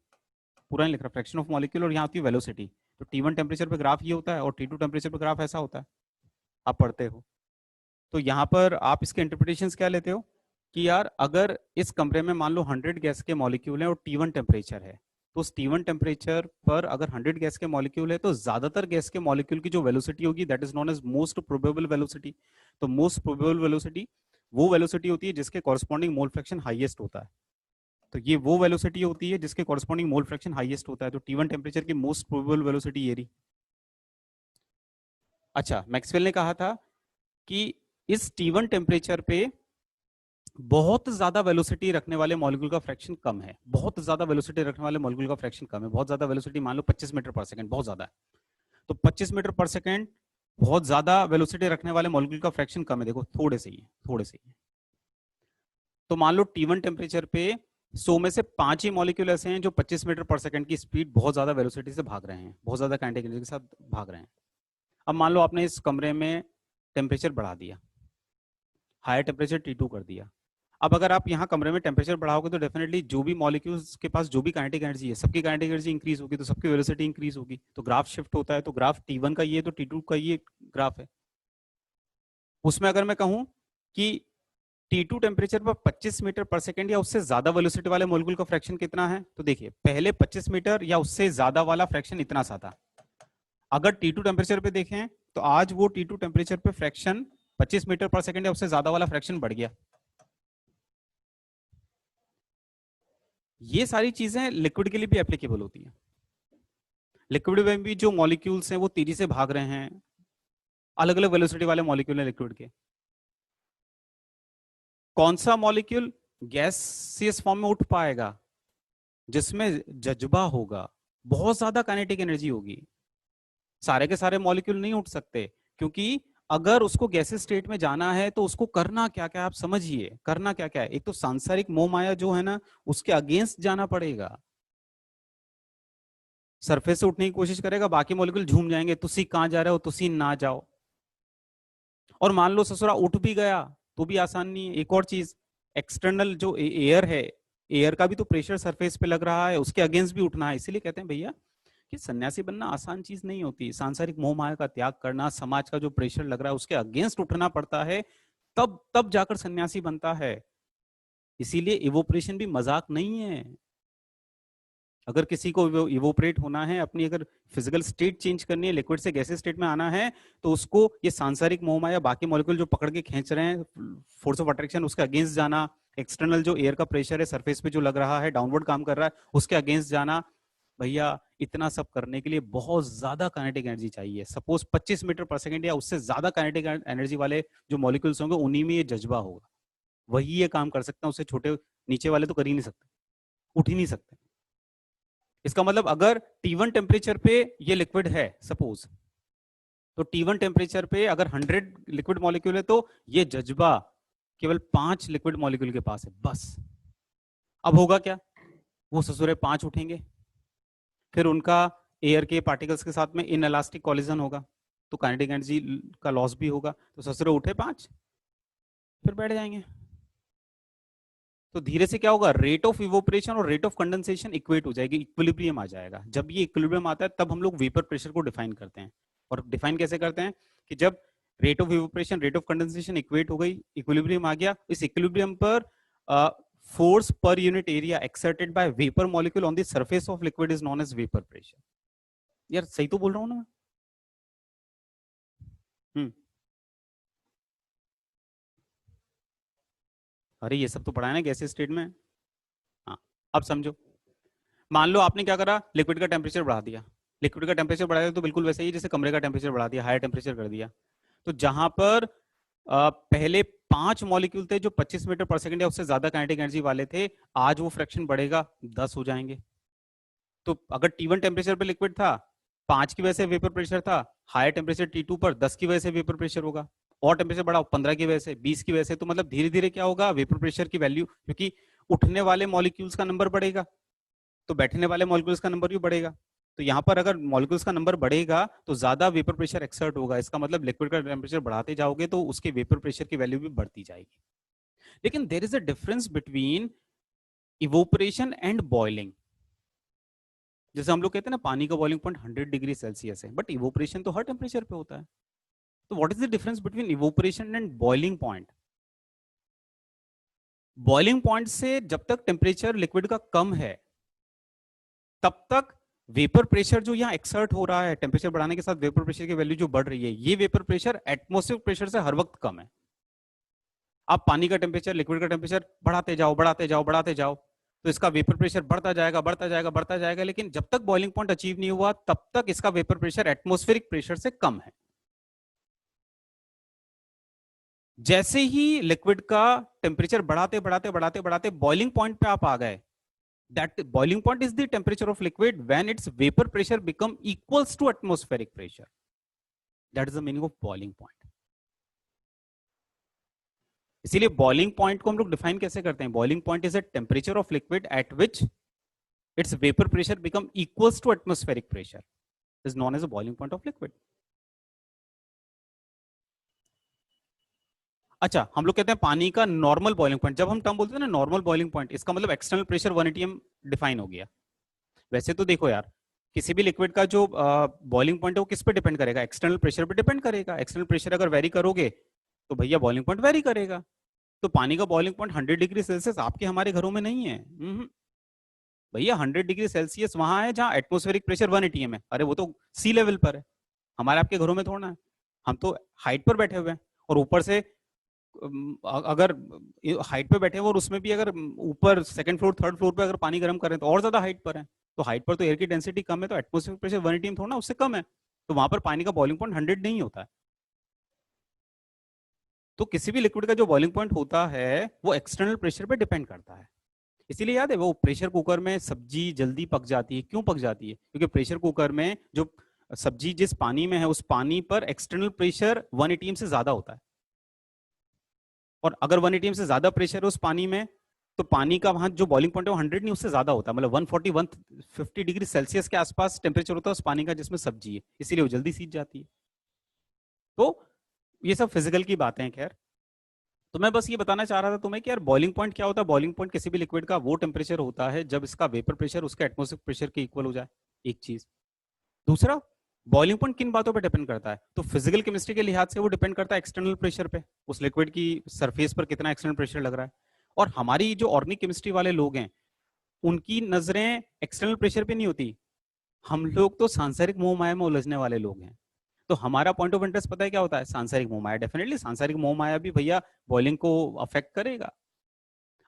पूरा नहीं लिख रहा, फ्रैक्शन ऑफ मॉलिक्यूल, और यहाँ आती है वेलोसिटी। तो T1 टेम्परेचर पे ग्राफ ये होता है और T2 टेम्परेचर पे ग्राफ ऐसा होता है, आप पढ़ते हो। तो यहाँ पर आप इसके इंटरप्रिटेशंस क्या लेते हो कि यार अगर इस कमरे में मान लो 100 गैस के मॉलिक्यूल हैं और T1 टेम्परेचर है, तो उस T1 टेम्परेचर पर अगर 100 गैस के मॉलिक्यूल है तो ज्यादातर गैस के मॉलिक्यूल की जो वेलोसिटी होगी that is known as most probable velocity. तो मोस्ट प्रोबेबल वेलोसिटी वो वेलोसिटी होती है जिसके कॉरस्पॉन्डिंग मोल फ्रैक्शन हाईएस्ट होता है। तो ये वो वेलोसिटी होती है जिसके कॉरस्पॉन्डिंग मोल फ्रैक्शन हाईएस्ट होता है, तो T1 टेम्परेचर की मोस्ट प्रोबेबल वेलोसिटी ये रही। अच्छा, मैक्सवेल ने कहा था कि इस T1 टेम्परेचर पे बहुत ज्यादा वेलोसिटी रखने वाले मॉलिक्यूल का फ्रैक्शन कम है, बहुत ज्यादा वेलोसिटी रखने वाले मॉलिक्यूल का फ्रैक्शन कम है। बहुत ज्यादा वेलोसिटी मान लो 25 मीटर पर सेकंड, बहुत ज्यादा है, तो 25 मीटर पर सेकंड बहुत ज्यादा वेलोसिटी रखने वाले मॉलिक्यूल का फ्रैक्शन कम है, देखो थोड़े से ही है, थोड़े से ही है। तो मान लो T1 टेम्परेचर पे 100 में से 5 ही मॉलिक्यूल ऐसे हैं जो 25 मीटर पर सेकंड की स्पीड बहुत ज्यादा वेलोसिटी से भाग रहे हैं, बहुत ज्यादा काइनेटिक एनर्जी के साथ भाग रहे हैं। अब मान लो आपने इस कमरे में टेम्परेचर बढ़ा दिया, हायर टेम्परेचर T2 कर दिया। अब अगर आप यहाँ कमरे में टेम्परेचर बढ़ाओगे तो डेफिनेटली जो भी मॉलिक्यूल्स के पास जो भी काइनेटिक एनर्जी है, सबकी काइनेटिक एनर्जी इंक्रीज होगी, तो सबकी वेलोसिटी इंक्रीज होगी, तो ग्राफ शिफ्ट होता है। तो ग्राफ T1 का ये, तो T2 का ये ग्राफ है। उसमें अगर मैं कहूँ कि T2 टेम्परेचर पर 25 मीटर पर सेकंड या उससे ज्यादा वेलोसिटी वाले मॉलिक्यूल का फ्रैक्शन कितना है, तो देखिए पहले 25 मीटर या उससे ज्यादा वाला फ्रैक्शन इतना सा था। अगर T2 टेम्परेचर पे देखें तो आज वो T2 टेम्परेचर पे फ्रैक्शन 25 मीटर पर सेकंड या उससे ज्यादा वाला फ्रैक्शन बढ़ गया। ये सारी चीजें लिक्विड के लिए भी एप्लीकेबल होती है। लिक्विड में भी जो मॉलिक्यूल्स हैं वो तेजी से भाग रहे हैं, अलग अलग वेलोसिटी वाले मॉलिक्यूल हैं लिक्विड के। कौन सा मॉलिक्यूल गैसियस फॉर्म में उठ पाएगा? जिसमें जज्बा होगा, बहुत ज्यादा काइनेटिक एनर्जी होगी। सारे के सारे मॉलिक्यूल नहीं उठ सकते, क्योंकि अगर उसको गैसेस स्टेट में जाना है तो उसको करना क्या क्या, आप समझिए करना क्या क्या है। एक तो सांसारिक मोह माया जो है ना, उसके अगेंस्ट जाना पड़ेगा। सरफेस से उठने की कोशिश करेगा, बाकी मॉलिक्यूल झूम जाएंगे, तुसी कहां जा रहे हो, तुसी ना जाओ। और मान लो ससुरा उठ भी गया तो भी आसान नहीं है। एक और चीज, एक्सटर्नल जो एयर है, एयर का भी तो प्रेशर सरफेस पे लग रहा है, उसके अगेंस्ट भी उठना है। इसीलिए कहते हैं भैया कि सन्यासी बनना आसान चीज नहीं होती। सांसारिक मोह माया का त्याग करना, समाज का जो प्रेशर लग रहा है उसके अगेंस्ट उठना पड़ता है, तब तब जाकर सन्यासी बनता है। इसीलिए इवोपरेशन भी मजाक नहीं है। अगर किसी को इवोपरेट होना है, अपनी अगर फिजिकल स्टेट चेंज करनी है, लिक्विड से गैसेस स्टेट में आना है, तो उसको ये सांसारिक मोह माया, बाकी मॉलिक्यूल जो पकड़ के खींच रहे हैं, फोर्स ऑफ अट्रैक्शन, उसके अगेंस्ट जाना, एक्सटर्नल जो एयर का प्रेशर है सरफेस पे जो लग रहा है, डाउनवर्ड काम कर रहा है, उसके अगेंस्ट जाना। भैया इतना सब करने के लिए बहुत ज्यादा काइनेटिक एनर्जी चाहिए। सपोज 25 मीटर पर सेकंड या उससे ज्यादा काइनेटिक एनर्जी वाले जो मॉलिक्यूल्स होंगे, उन्हीं में ये जज्बा होगा, वही ये काम कर सकते हैं। उससे छोटे नीचे वाले तो कर ही नहीं सकते, उठ ही नहीं सकते। इसका मतलब अगर T1 टेम्परेचर पे ये लिक्विड है सपोज, तो T1 टेम्परेचर पे अगर 100 लिक्विड मॉलिक्यूल है, तो ये जज्बा केवल 5 लिक्विड मॉलिक्यूल के पास है बस। अब होगा क्या? वो ससुरे 5 उठेंगे, फिर उनका एयर के पार्टिकल्स के साथ में इनएलास्टिक कॉलिजन होगा, तो काइनेटिक एनर्जी का लॉस भी होगा। तो ससुरे उठे 5, फिर बैठ जाएंगे। तो धीरे से क्या होगा, रेट ऑफ इवोपरेशन और रेट ऑफ कंडेंसेशन इक्वेट हो जाएगी, इक्विलिब्रियम आ जाएगा। जब ये इक्विलिब्रियम आता है तब हम लोग वेपर प्रेशर को डिफाइन करते हैं। और डिफाइन कैसे करते हैं कि जब rate of evaporation rate of condensation equate हो गई, इक्विलिब्रियम आ गया, इस इक्विलिब्रियम पर force per unit area exerted by vapour molecule on the surface of liquid is known as vapour pressure. यार सही तो बोल रहा हूं ना? हम्म। अरे ये सब तो पढ़ा है ना गैसीय स्टेट में। हाँ, अब समझो। मान लो आपने क्या करा, लिक्विड का टेम्परेचर बढ़ा दिया। लिक्विड का टेम्परेचर बढ़ा दिया तो बिल्कुल वैसे ही जैसे कमरे का टेम्परेचर बढ़ा दिया, हायर टेम्परेचर कर दिया। तो जहां पर पहले 5 मॉलिक्यूल थे जो 25 मीटर पर सेकंड या उससे ज्यादा काइनेटिक एनर्जी वाले थे, आज वो फ्रैक्शन बढ़ेगा, 10 हो जाएंगे। तो अगर T1 टेम्परेचर पे लिक्विड था, 5 की वजह से वेपर प्रेशर था, हायर टेम्परेचर T2 पर 10 की वजह से वेपर प्रेशर होगा, और टेम्परेचर बढ़ाओ 15 की वजह से, 20 की वजह से। तो मतलब धीरे धीरे क्या होगा, वेपर प्रेशर की वैल्यू, क्योंकि उठने वाले मॉलिक्यूल्स का नंबर बढ़ेगा तो बैठने वाले मॉलिक्यूल्स का नंबर भी बढ़ेगा। तो यहाँ पर अगर मॉलिक्यूल्स का नंबर बढ़ेगा तो ज्यादा वेपर प्रेशर एक्सर्ट होगा। इसका मतलब लिक्विड का टेम्परेचर बढ़ाते जाओगे तो उसके वेपर प्रेशर की वैल्यू भी बढ़ती जाएगी। लेकिन there is a difference between evaporation and boiling. जैसे हम लोग कहते हैं ना, पानी का बॉइलिंग पॉइंट 100 डिग्री सेल्सियस है, बट इवोपरेशन तो हर टेम्परेचर पे होता है। तो what is the difference between evaporation and boiling point? Boiling point से जब तक टेम्परेचर लिक्विड का कम है, तब तक वेपर प्रेशर जो यहाँ एक्सर्ट हो रहा है, टेम्परेचर बढ़ाने के साथ वेपर प्रेशर की वैल्यू जो बढ़ रही है, ये वेपर प्रेशर एटमॉस्फेरिक प्रेशर से हर वक्त कम है। आप पानी का टेम्परेचर, लिक्विड का टेम्परेचर बढ़ाते जाओ बढ़ाते जाओ बढ़ाते जाओ, तो इसका वेपर प्रेशर बढ़ता जाएगा बढ़ता जाएगा बढ़ता जाएगा, लेकिन जब तक बॉइलिंग पॉइंट अचीव नहीं हुआ तब तक इसका वेपर प्रेशर एटमॉस्फेरिक प्रेशर से कम है। जैसे ही लिक्विड का टेम्परेचर बढ़ाते बढ़ाते बढ़ाते बढ़ाते बॉइलिंग पॉइंट पे आप आ गए, that boiling point is the temperature of liquid when its vapor pressure become equals to atmospheric pressure. That is the meaning of boiling point. इसीलिए बॉइलिंग पॉइंट को हम लोग डिफाइन कैसे करते हैं? Boiling point is a temperature of liquid at which its vapour pressure become equals to atmospheric pressure, is known as a boiling point of liquid. अच्छा, हम लोग कहते हैं पानी का नॉर्मल बॉइलिंग पॉइंट। जब हम टर्म बोलते हैं ना नॉर्मल बॉइलिंग पॉइंट, इसका मतलब एक्सटर्नल प्रेशर 1 atm डिफाइन हो गया। वैसे तो देखो यार, किसी भी लिक्विड का जो बॉइलिंग पॉइंट है वो किस पे डिपेंड करेगा? एक्सटर्नल प्रेशर पे डिपेंड करेगा। एक्सटर्नल प्रेशर अगर वेरी करोगे तो भैया बॉइलिंग पॉइंट वेरी करेगा। तो पानी का बॉइलिंग पॉइंट 100 डिग्री सेल्सियस आपके हमारे घरों में नहीं है। भैया 100 डिग्री सेल्सियस वहां है जहां एटमॉस्फेरिक प्रेशर 1 atm है। अरे वो तो सी लेवल पर है, हमारे आपके घरों में थोड़ा है। हम तो हाइट पर बैठे हुए हैं, और ऊपर से अगर हाइट पे बैठे हुए और उसमें भी अगर ऊपर सेकंड फ्लोर थर्ड फ्लोर पे अगर पानी गर्म करें तो और ज्यादा हाइट पर है। तो हाइट पर तो एयर की डेंसिटी कम है, तो एटमॉस्फेरिक प्रेशर 1 atm थोड़ा ना उससे कम है, तो वहां पर पानी का बॉइलिंग पॉइंट 100 नहीं होता है। तो किसी भी लिक्विड का जो बॉइलिंग पॉइंट होता है वो एक्सटर्नल प्रेशर पे डिपेंड करता है। इसीलिए याद है वो प्रेशर कुकर में सब्जी जल्दी पक जाती है, क्यों पक जाती है? क्योंकि प्रेशर कुकर में जो सब्जी जिस पानी में है उस पानी पर एक्सटर्नल प्रेशर 1 atm से ज्यादा होता है, और अगर 1 atm से ज्यादा प्रेशर है उस पानी में तो पानी का वहां जो बॉइलिंग पॉइंट है वो 100 नहीं, उससे ज्यादा होता है, मतलब 140 150 डिग्री सेल्सियस के आसपास टेम्परेचर होता है उस पानी का जिसमें सब्जी है, इसीलिए वो जल्दी सीज जाती है। तो ये सब फिजिकल की बातें हैं। खैर, तो मैं बस ये बताना चाह रहा था तुम्हें कि यार बॉइलिंग पॉइंट क्या होता है। बॉइलिंग पॉइंट किसी भी लिक्विड का वो टेम्परेचर होता है जब इसका वेपर प्रेशर उसके एटमॉस्फेरिक प्रेशर के इक्वल हो जाए, एक चीज। दूसरा, बॉइलिंग पॉइंट किन बातों पे डिपेंड करता है? तो फिजिकल केमिस्ट्री के लिहाज से वो डिपेंड करता है एक्सटर्नल प्रेशर पे, उस लिक्विड की सरफेस पर कितना एक्सटर्नल प्रेशर लग रहा है। और हमारी जो ऑर्गेनिक केमिस्ट्री वाले लोग हैं उनकी नजरें एक्सटर्नल प्रेशर पे नहीं होती, हम लोग तो सांसारिक मोह माया में उलझने वाले लोग हैं। तो हमारा पॉइंट ऑफ इंटरेस्ट पता है क्या होता है? सांसारिक मोह माया। डेफिनेटली सांसारिक मोह माया भी भैया बॉइलिंग को अफेक्ट करेगा।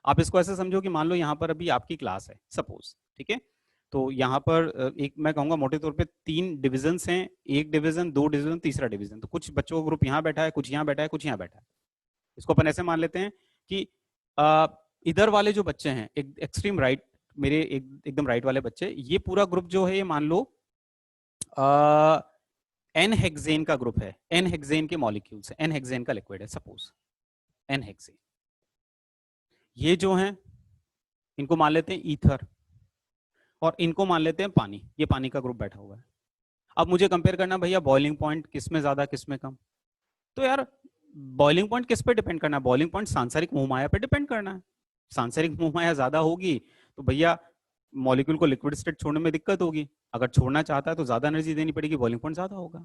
आप इसको ऐसे समझो कि मान लो यहाँ पर अभी आपकी क्लास है सपोज, ठीक है, तो यहाँ पर एक मैं कहूंगा मोटे तौर पे 3 डिविजन्स हैं, एक डिवीजन, 2 डिवीजन, तीसरा डिवीजन। तो कुछ बच्चों का ग्रुप यहाँ बैठा है, कुछ यहाँ बैठा है, कुछ यहाँ बैठा है। इसको अपन ऐसे मान लेते हैं कि इधर वाले जो बच्चे हैं एक एक्सट्रीम राइट, मेरे एकदम राइट वाले बच्चे, ये पूरा ग्रुप जो है ये मान लो एन हेक्सेन का ग्रुप है, एन हेक्सेन के मॉलिक्यूल्स है, एन हेक्सेन का लिक्विड है सपोज, एन हेक्सेन। ये जो हैं इनको मान लेते हैं ईथर, और इनको मान लेते हैं पानी, ये पानी का ग्रुप बैठा हुआ है। अब मुझे कंपेयर करना भैया बॉइलिंग पॉइंट किस में ज्यादा किस में कम। तो यार बॉइलिंग पॉइंट किस पे डिपेंड करना है? बॉइलिंग पॉइंट सांसारिक मोहमाया पे डिपेंड करना है। सांसारिक मोहमाया ज्यादा होगी तो भैया मॉलिक्यूल को लिक्विड स्टेट छोड़ने में दिक्कत होगी, अगर छोड़ना चाहता है तो ज्यादा एनर्जी देनी पड़ेगी, बॉइलिंग पॉइंट ज्यादा होगा।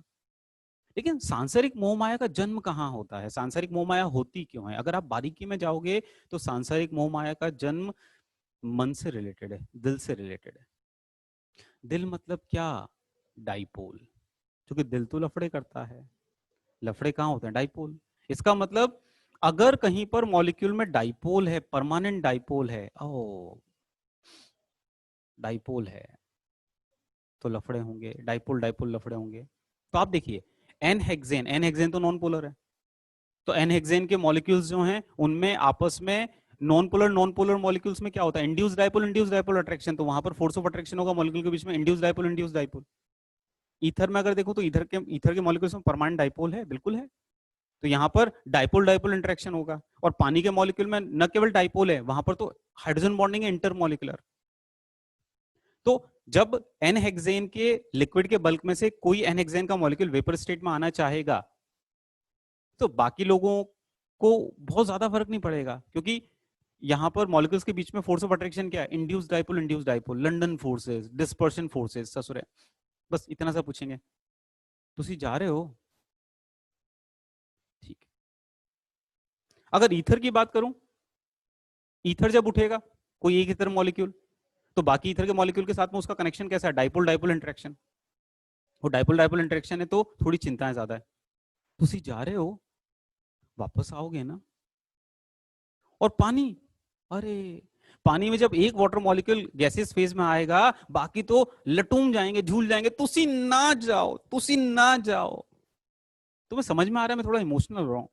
लेकिन सांसारिक मोहमाया का जन्म कहाँ होता है? सांसारिक मोहमाया होती क्यों है? अगर आप बारीकी में जाओगे तो सांसारिक मोहमाया का जन्म मन से रिलेटेड है, दिल से रिलेटेड है। दिल मतलब क्या? डाइपोल, क्योंकि दिल तो लफड़े करता है, लफड़े कहाँ होते हैं? डाइपोल। इसका मतलब अगर कहीं पर मॉलिक्यूल में डाइपोल है, परमानेंट डाइपोल है, ओ डाइपोल है तो लफड़े होंगे, डाइपोल डाइपोल लफड़े होंगे। तो आप देखिए एन हेक्सेन, एन हेक्सेन तो नॉन पोलर है, तो एन हेक्सेन के मॉलिक्यूल्स जो हैं उनमें आपस में नॉन पोलर मॉलिक्यूल्स में क्या होता है? इंड्यूस डाइपोल अट्रैक्शन, तो वहां पर फोर्स ऑफ अट्रैक्शन होगा मॉलिक्यूल के बीच में, इंड्यूस डाइपोल। ईथर में अगर देखो तो ईथर के मॉलिक्यूल्स में परमानेंट डाइपोल है, बिल्कुल है, तो यहाँ पर डाइपोल इंटरेक्शन होगा। और पानी के मॉलिक्यूल में न केवल डाइपोल है, वहां पर तो हाइड्रोजन बॉन्डिंग है इंटरमॉलिक्यूलर। तो जब एन हेक्सेन के लिक्विड के बल्क में से कोई एन हेक्सेन का मॉलिक्यूल वेपर स्टेट में आना चाहेगा तो बाकी लोगों को बहुत ज्यादा फर्क नहीं पड़ेगा, क्योंकि यहाँ पर मॉलिक्यूल्स के बीच में फोर्स ऑफ अट्रैक्शन क्या है? Induce dipole, London forces, dispersion forces, ससुरे। बस इतना सा पूछेंगे, तुसी जा रहे हो? ठीक है। अगर ईथर की बात करूं, ईथर जब उठेगा कोई एक ईथर मॉलिक्यूल तो बाकी ईथर के मॉलिक्यूल के साथ में उसका कनेक्शन कैसा है? Dipole interaction. वो डाइपोल इंटरेक्शन है तो थोड़ी चिंताएं ज्यादा है। तुसी जा रहे हो, वापस आओगे ना? और पानी, अरे पानी में जब एक वाटर मॉलिक्यूल गैसेस फेज में आएगा बाकी तो लटूम जाएंगे, झूल जाएंगे। तुसी ना जाओ, तुसी ना जाओ। तुम्हें समझ में आ रहा है? मैं थोड़ा इमोशनल हो रहा हूं।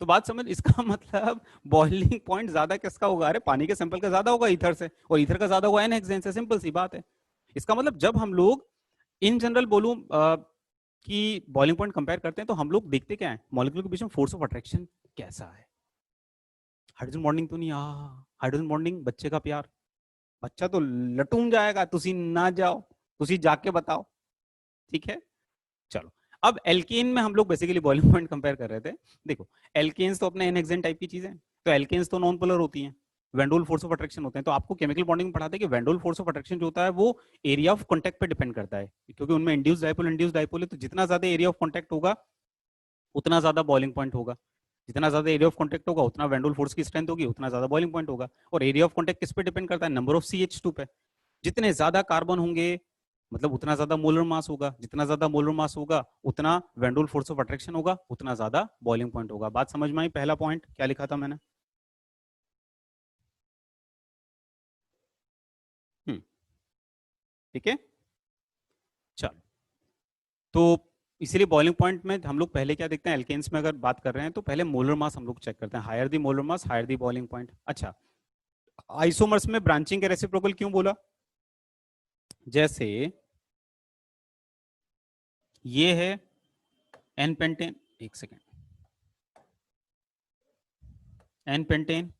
तो बात समझ, इसका मतलब बॉइलिंग पॉइंट ज्यादा किसका होगा? अरे पानी के सैंपल का ज्यादा होगा ईथर से, और ईथर का ज्यादा होगा एन हेक्सेन से, सिंपल सी बात है। इसका मतलब जब हम लोग इन जनरल बोलूं कि बॉइलिंग पॉइंट कंपेयर करते हैं तो हम लोग देखते क्या है? मॉलिक्यूल के बीच में फोर्स ऑफ अट्रैक्शन कैसा है। हाइड्रोजन बॉन्डिंग तो नहीं, हाइड्रोजन बॉन्डिंग बच्चे का प्यार, बच्चा तो लटूम जाएगा। तुसी ना जाओ, तुसी जाके बताओ, ठीक है। चलो, अब एल्केन में हम लोग बेसिकली बॉइलिंग पॉइंट कंपेयर कर रहे थे। देखो एल्केन्स तो अपने एन हेक्सेन टाइप की चीजें, तो एल्केन्स तो नॉन पोलर होती हैं, वेंडोल फोर्स ऑफ अट्रैक्शन होते हैं। तो आपको केमिकल बॉन्डिंग में पढ़ाते हैं कि वेंडोल फोर्स ऑफ अट्रैक्शन जो होता है वो एरिया ऑफ कॉन्टैक्ट पे डिपेंड करता है, क्योंकि उनमें इंड्यूस डाइपोल है, तो जितना ज्यादा एरिया ऑफ कॉन्टैक्ट होगा उतना ज्यादा बॉइलिंग पॉइंट होगा, जितना ज्यादा एरिया ऑफ कॉन्टैक्ट होगा उतना वेंडोल फोर्स की स्ट्रेंथ होगी, उतना ज्यादा बॉइलिंग पॉइंट होगा। और एरिया ऑफ कॉन्टैक्ट किस पे डिपेंड करता है? नंबर ऑफ CH2 पे। जितने ज्यादा कार्बन होंगे मतलब उतना ज्यादा मोलर मास होगा, जितना ज्यादा मोलर मास होगा उतना van der Waals force of attraction होगा, उतना ज्यादा बॉइलिंग पॉइंट होगा। बात समझ में आई? पहला पॉइंट क्या लिखा था मैंने? हम्म, ठीक है, चलो। तो इसीलिए बॉइलिंग पॉइंट में हम लोग पहले क्या देखते हैं, एल्केन्स में अगर बात कर रहे हैं तो पहले मोलर मास हम लोग चेक करते हैं, higher the molar mass higher the boiling point. अच्छा, आइसोमर्स में ब्रांचिंग के रेसिप्रोकल क्यों बोला? जैसे ये है एन पेंटेन, एक second, n pentane,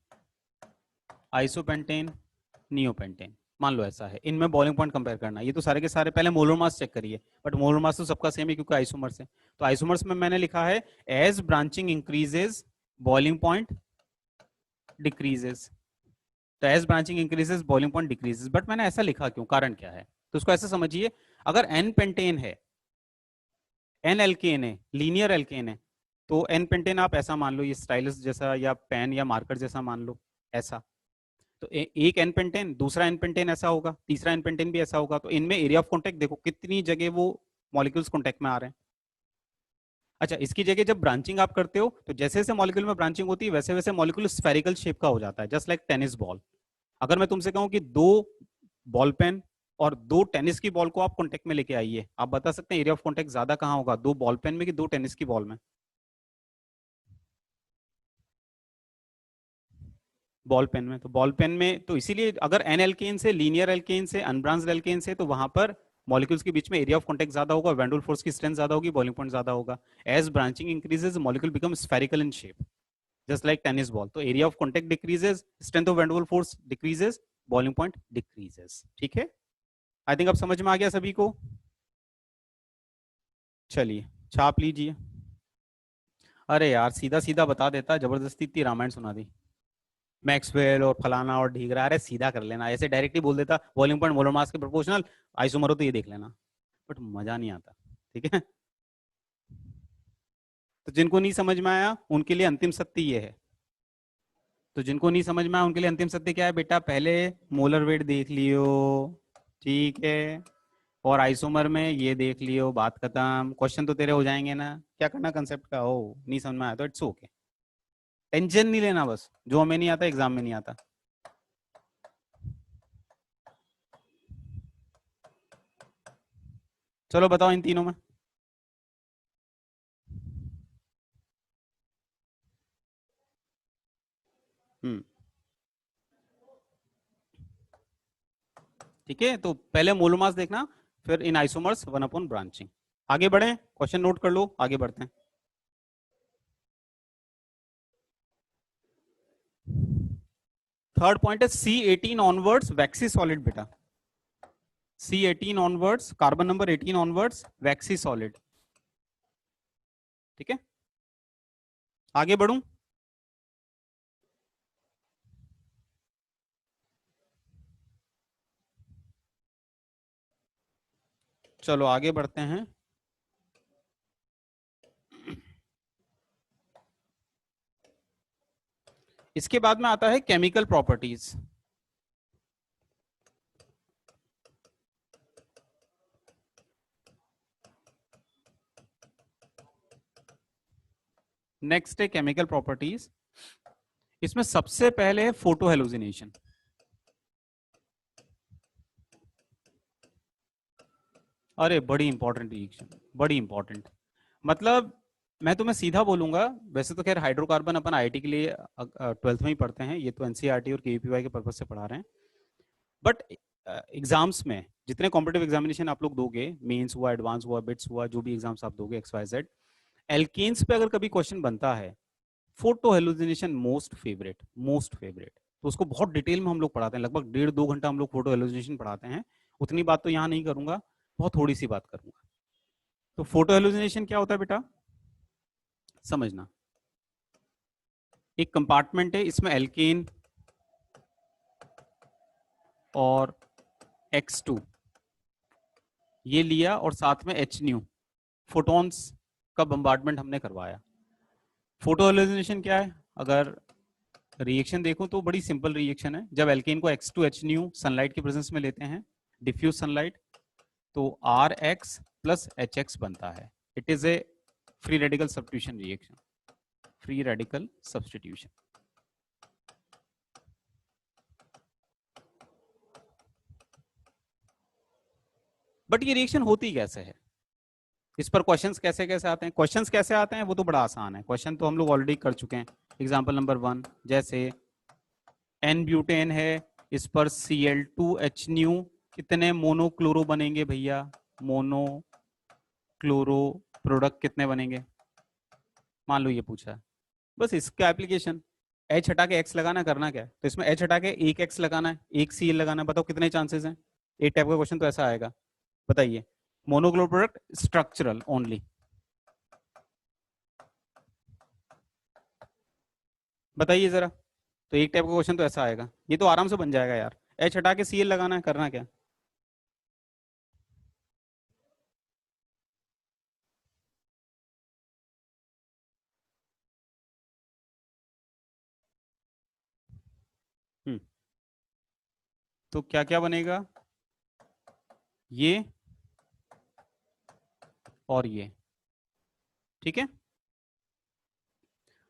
isopentane, neopentane, मान लो ऐसा है, इनमें बॉइलिंग पॉइंट कंपेयर करना है। ये तो सारे के सारे पहले मोलर मास चेक करिए, बट मोलर मास तो सबका सेम है क्योंकि आइसोमर्स है। तो आइसोमर्स में मैंने लिखा है as branching increases boiling point decreases. तो as branching increases boiling point decreases, but मैंने ऐसा लिखा क्यों, कारण क्या है? तो उसको ऐसे समझिए, अगर एन पेंटेन है, एन एल्केन है, लीनियर एल्केन है, तो एन पेंटेन आप ऐसा मान लो, ये स्टाइलस जैसा या पेन या मार्कर जैसा मान लो, ऐसा। तो एक एन पेंटेन, दूसरा एन पेंटेन ऐसा होगा, तीसरा एन पेंटेन भी ऐसा होगा। तो इनमें एरिया ऑफ कॉन्टेक्ट देखो कितनी जगह वो मॉलिक्यूल्स कॉन्टेक्ट में आ रहे हैं। अच्छा, इसकी जगह जब ब्रांचिंग आप करते हो तो जैसे जैसे मॉलिक्यूल में ब्रांचिंग होती है वैसे वैसे मॉलिक्यूल स्फेरिकल शेप का हो जाता है, जस्ट लाइक टेनिस बॉल। अगर मैं तुमसे कहूं कि दो बॉल पेन और दो टेनिस की बॉल को आप कॉन्टेक्ट में लेके आइए, आप बता सकते हैं एरिया ऑफ कॉन्टेक्ट ज्यादा कहाँ होगा, दो बॉल पेन में कि दो टेनिस की बॉल में? बॉल पेन में। तो बॉल पेन में तो इसीलिए अगर एन एल्केन से, लीनियर एल्केन से, अनब्रांच्ड एल्केन से, तो वहां पर मॉलिक्यूल्स के बीच में एरिया ऑफ कॉन्टेक्ट ज्यादा होगा, वैन डर फोर्स की स्ट्रेंथ ज्यादा होगी, बॉइलिंग पॉइंट ज्यादा होगा। As branching increases molecule become spherical in shape, just like tennis ball. तो area of contact decreases, strength of van der force decreases, boiling point decreases. ठीक है, आई थिंक अब समझ में आ गया सभी को। चलिए छाप लीजिए। अरे यार सीधा सीधा बता देता, जबरदस्ती इतनी रामायण सुना दी, मैक्सवेल और फलाना और ढीगरा, अरे सीधा कर लेना, ऐसे डायरेक्टली बोल देता बॉइलिंग पॉइंट मोलर मास के प्रोपोर्शनल, आइसोमर हो तो ये देख लेना, बट मजा नहीं आता। ठीक है, तो जिनको नहीं समझ में आया उनके लिए अंतिम सत्य ये है। तो जिनको नहीं समझ में आया उनके लिए अंतिम सत्य क्या है बेटा, पहले मोलर वेट देख लियो, ठीक है, और आइसोमर में ये देख लियो, बात खत्म। क्वेश्चन तो तेरे हो जाएंगे ना, क्या करना कंसेप्ट का हो, नहीं समझ में आया तो इट्स ओके, टेंशन नहीं लेना, बस जो हमें नहीं आता एग्जाम में नहीं आता। चलो बताओ इन तीनों में। हम्म, ठीक है, तो पहले मोलर मास देखना, फिर इन आइसोमर्स वन अपॉन ब्रांचिंग। आगे बढ़े, क्वेश्चन नोट कर लो, आगे बढ़ते हैं। थर्ड पॉइंट है C18 ऑनवर्ड्स वैक्सी सॉलिड बेटा, C18 onwards, carbon number 18 onwards waxy solid. ठीक है, आगे बढ़ूं? चलो आगे बढ़ते हैं। इसके बाद में आता है केमिकल प्रॉपर्टीज। नेक्स्ट है केमिकल प्रॉपर्टीज, इसमें सबसे पहले है फोटो हेलोजिनेशन। अरे बड़ी इंपॉर्टेंट रिएक्शन, बड़ी इंपॉर्टेंट। मतलब मैं तुम्हें सीधा बोलूंगा, वैसे तो खैर हाइड्रोकार्बन अपन आईआईटी के लिए 12th में ही पढ़ते हैं, ये तो एनसीईआरटी और केवीपीवाई के पर्पज से पढ़ा रहे हैं, बट एग्जाम्स में जितने कॉम्पिटेटिव एग्जामिनेशन आप लोग दोगे, मेंस हुआ, एडवांस हुआ, बिट्स हुआ, जो भी एग्जाम्स आप दोगे XYZ, एल्केन्स पे अगर कभी क्वेश्चन बनता है, photo halogenation most favourite, most favourite. तो उसको बहुत डिटेल में हम लोग पढ़ाते हैं, लगभग 1.5-2 घंटा हम लोग फोटो हेलोजिनेशन पढ़ाते हैं। उतनी बात तो यहाँ नहीं करूंगा, बहुत थोड़ी सी बात करूंगा। तो फोटो हेलोजिनेशन क्या होता है बेटा, समझना। एक कंपार्टमेंट है, इसमें एल्केन और X2 ये लिया और साथ में H न्यू, फोटॉन्स का बम्बार्डमेंट हमने करवाया। फोटो हेलोजिनेशन क्या है, अगर रिएक्शन देखो तो बड़ी सिंपल रिएक्शन है। जब एल्केन को X2H न्यू सनलाइट की प्रेजेंस में लेते हैं, डिफ्यूज सनलाइट, तो R X plus H X बनता है. It is a free radical substitution reaction. Free radical substitution. But ये रिएक्शन होती कैसे है, इस पर क्वेश्चंस कैसे कैसे आते हैं. क्वेश्चंस कैसे आते हैं वो तो बड़ा आसान है. क्वेश्चन तो हम लोग ऑलरेडी कर चुके हैं. एग्जांपल नंबर 1, जैसे एन ब्यूटेन है, इस पर Cl2H न्यू, कितने मोनोक्लोरो बनेंगे भैया, मोनो क्लोरो प्रोडक्ट कितने बनेंगे, मान लो ये पूछा है. बस इसका एप्लीकेशन, H हटा के X लगाना, करना क्या है, तो इसमें H हटा के एक X लगाना है, एक Cl लगाना है. बताओ कितने चांसेस हैं. एक टाइप का क्वेश्चन तो ऐसा आएगा. बताइए, मोनोक्लोरो प्रोडक्ट स्ट्रक्चरल ओनली, बताइए जरा. तो एक टाइप का क्वेश्चन तो ऐसा आएगा. ये तो आराम से बन जाएगा यार. H हटा के Cl लगाना है, करना क्या. हम्म. तो क्या क्या बनेगा, ये और ये. ठीक है,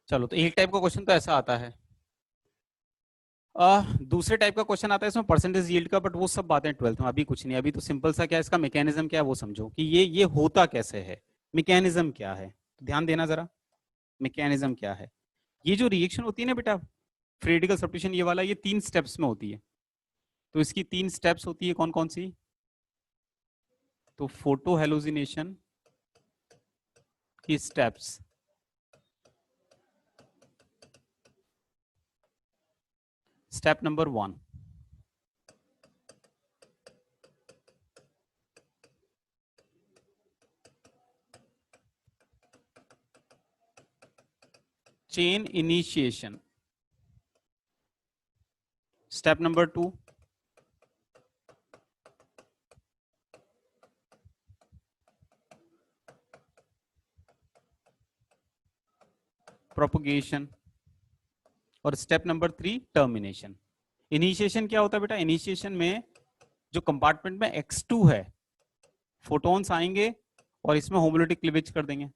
चलो. तो एक टाइप का क्वेश्चन तो ऐसा आता है. दूसरे टाइप का क्वेश्चन आता है इसमें परसेंटेज यील्ड का, बट वो सब बातें 12th में, अभी कुछ नहीं. अभी तो सिंपल सा क्या, इसका मैकेनिज्म क्या है वो समझो कि ये होता कैसे है, मैकेनिज्म क्या है. तो ध्यान देना जरा, मैकेनिज्म क्या है. ये जो रिएक्शन होती है ना बेटा, फ्री रेडिकल सब्स्टिट्यूशन, ये वाला, ये 3 स्टेप्स में होती है. तो इसकी 3 स्टेप्स होती है, कौन कौन सी. तो फोटो हेलोजिनेशन की steps, step number 1, chain initiation. Step number 2, propagation. और स्टेप नंबर 3, टर्मिनेशन. इनिशिएशन क्या होता है बेटा, इनिशिएशन में जो कंपार्टमेंट में X2 है, फोटॉन्स आएंगे और इसमें होमोलिटिक क्लीवेज कर देंगे.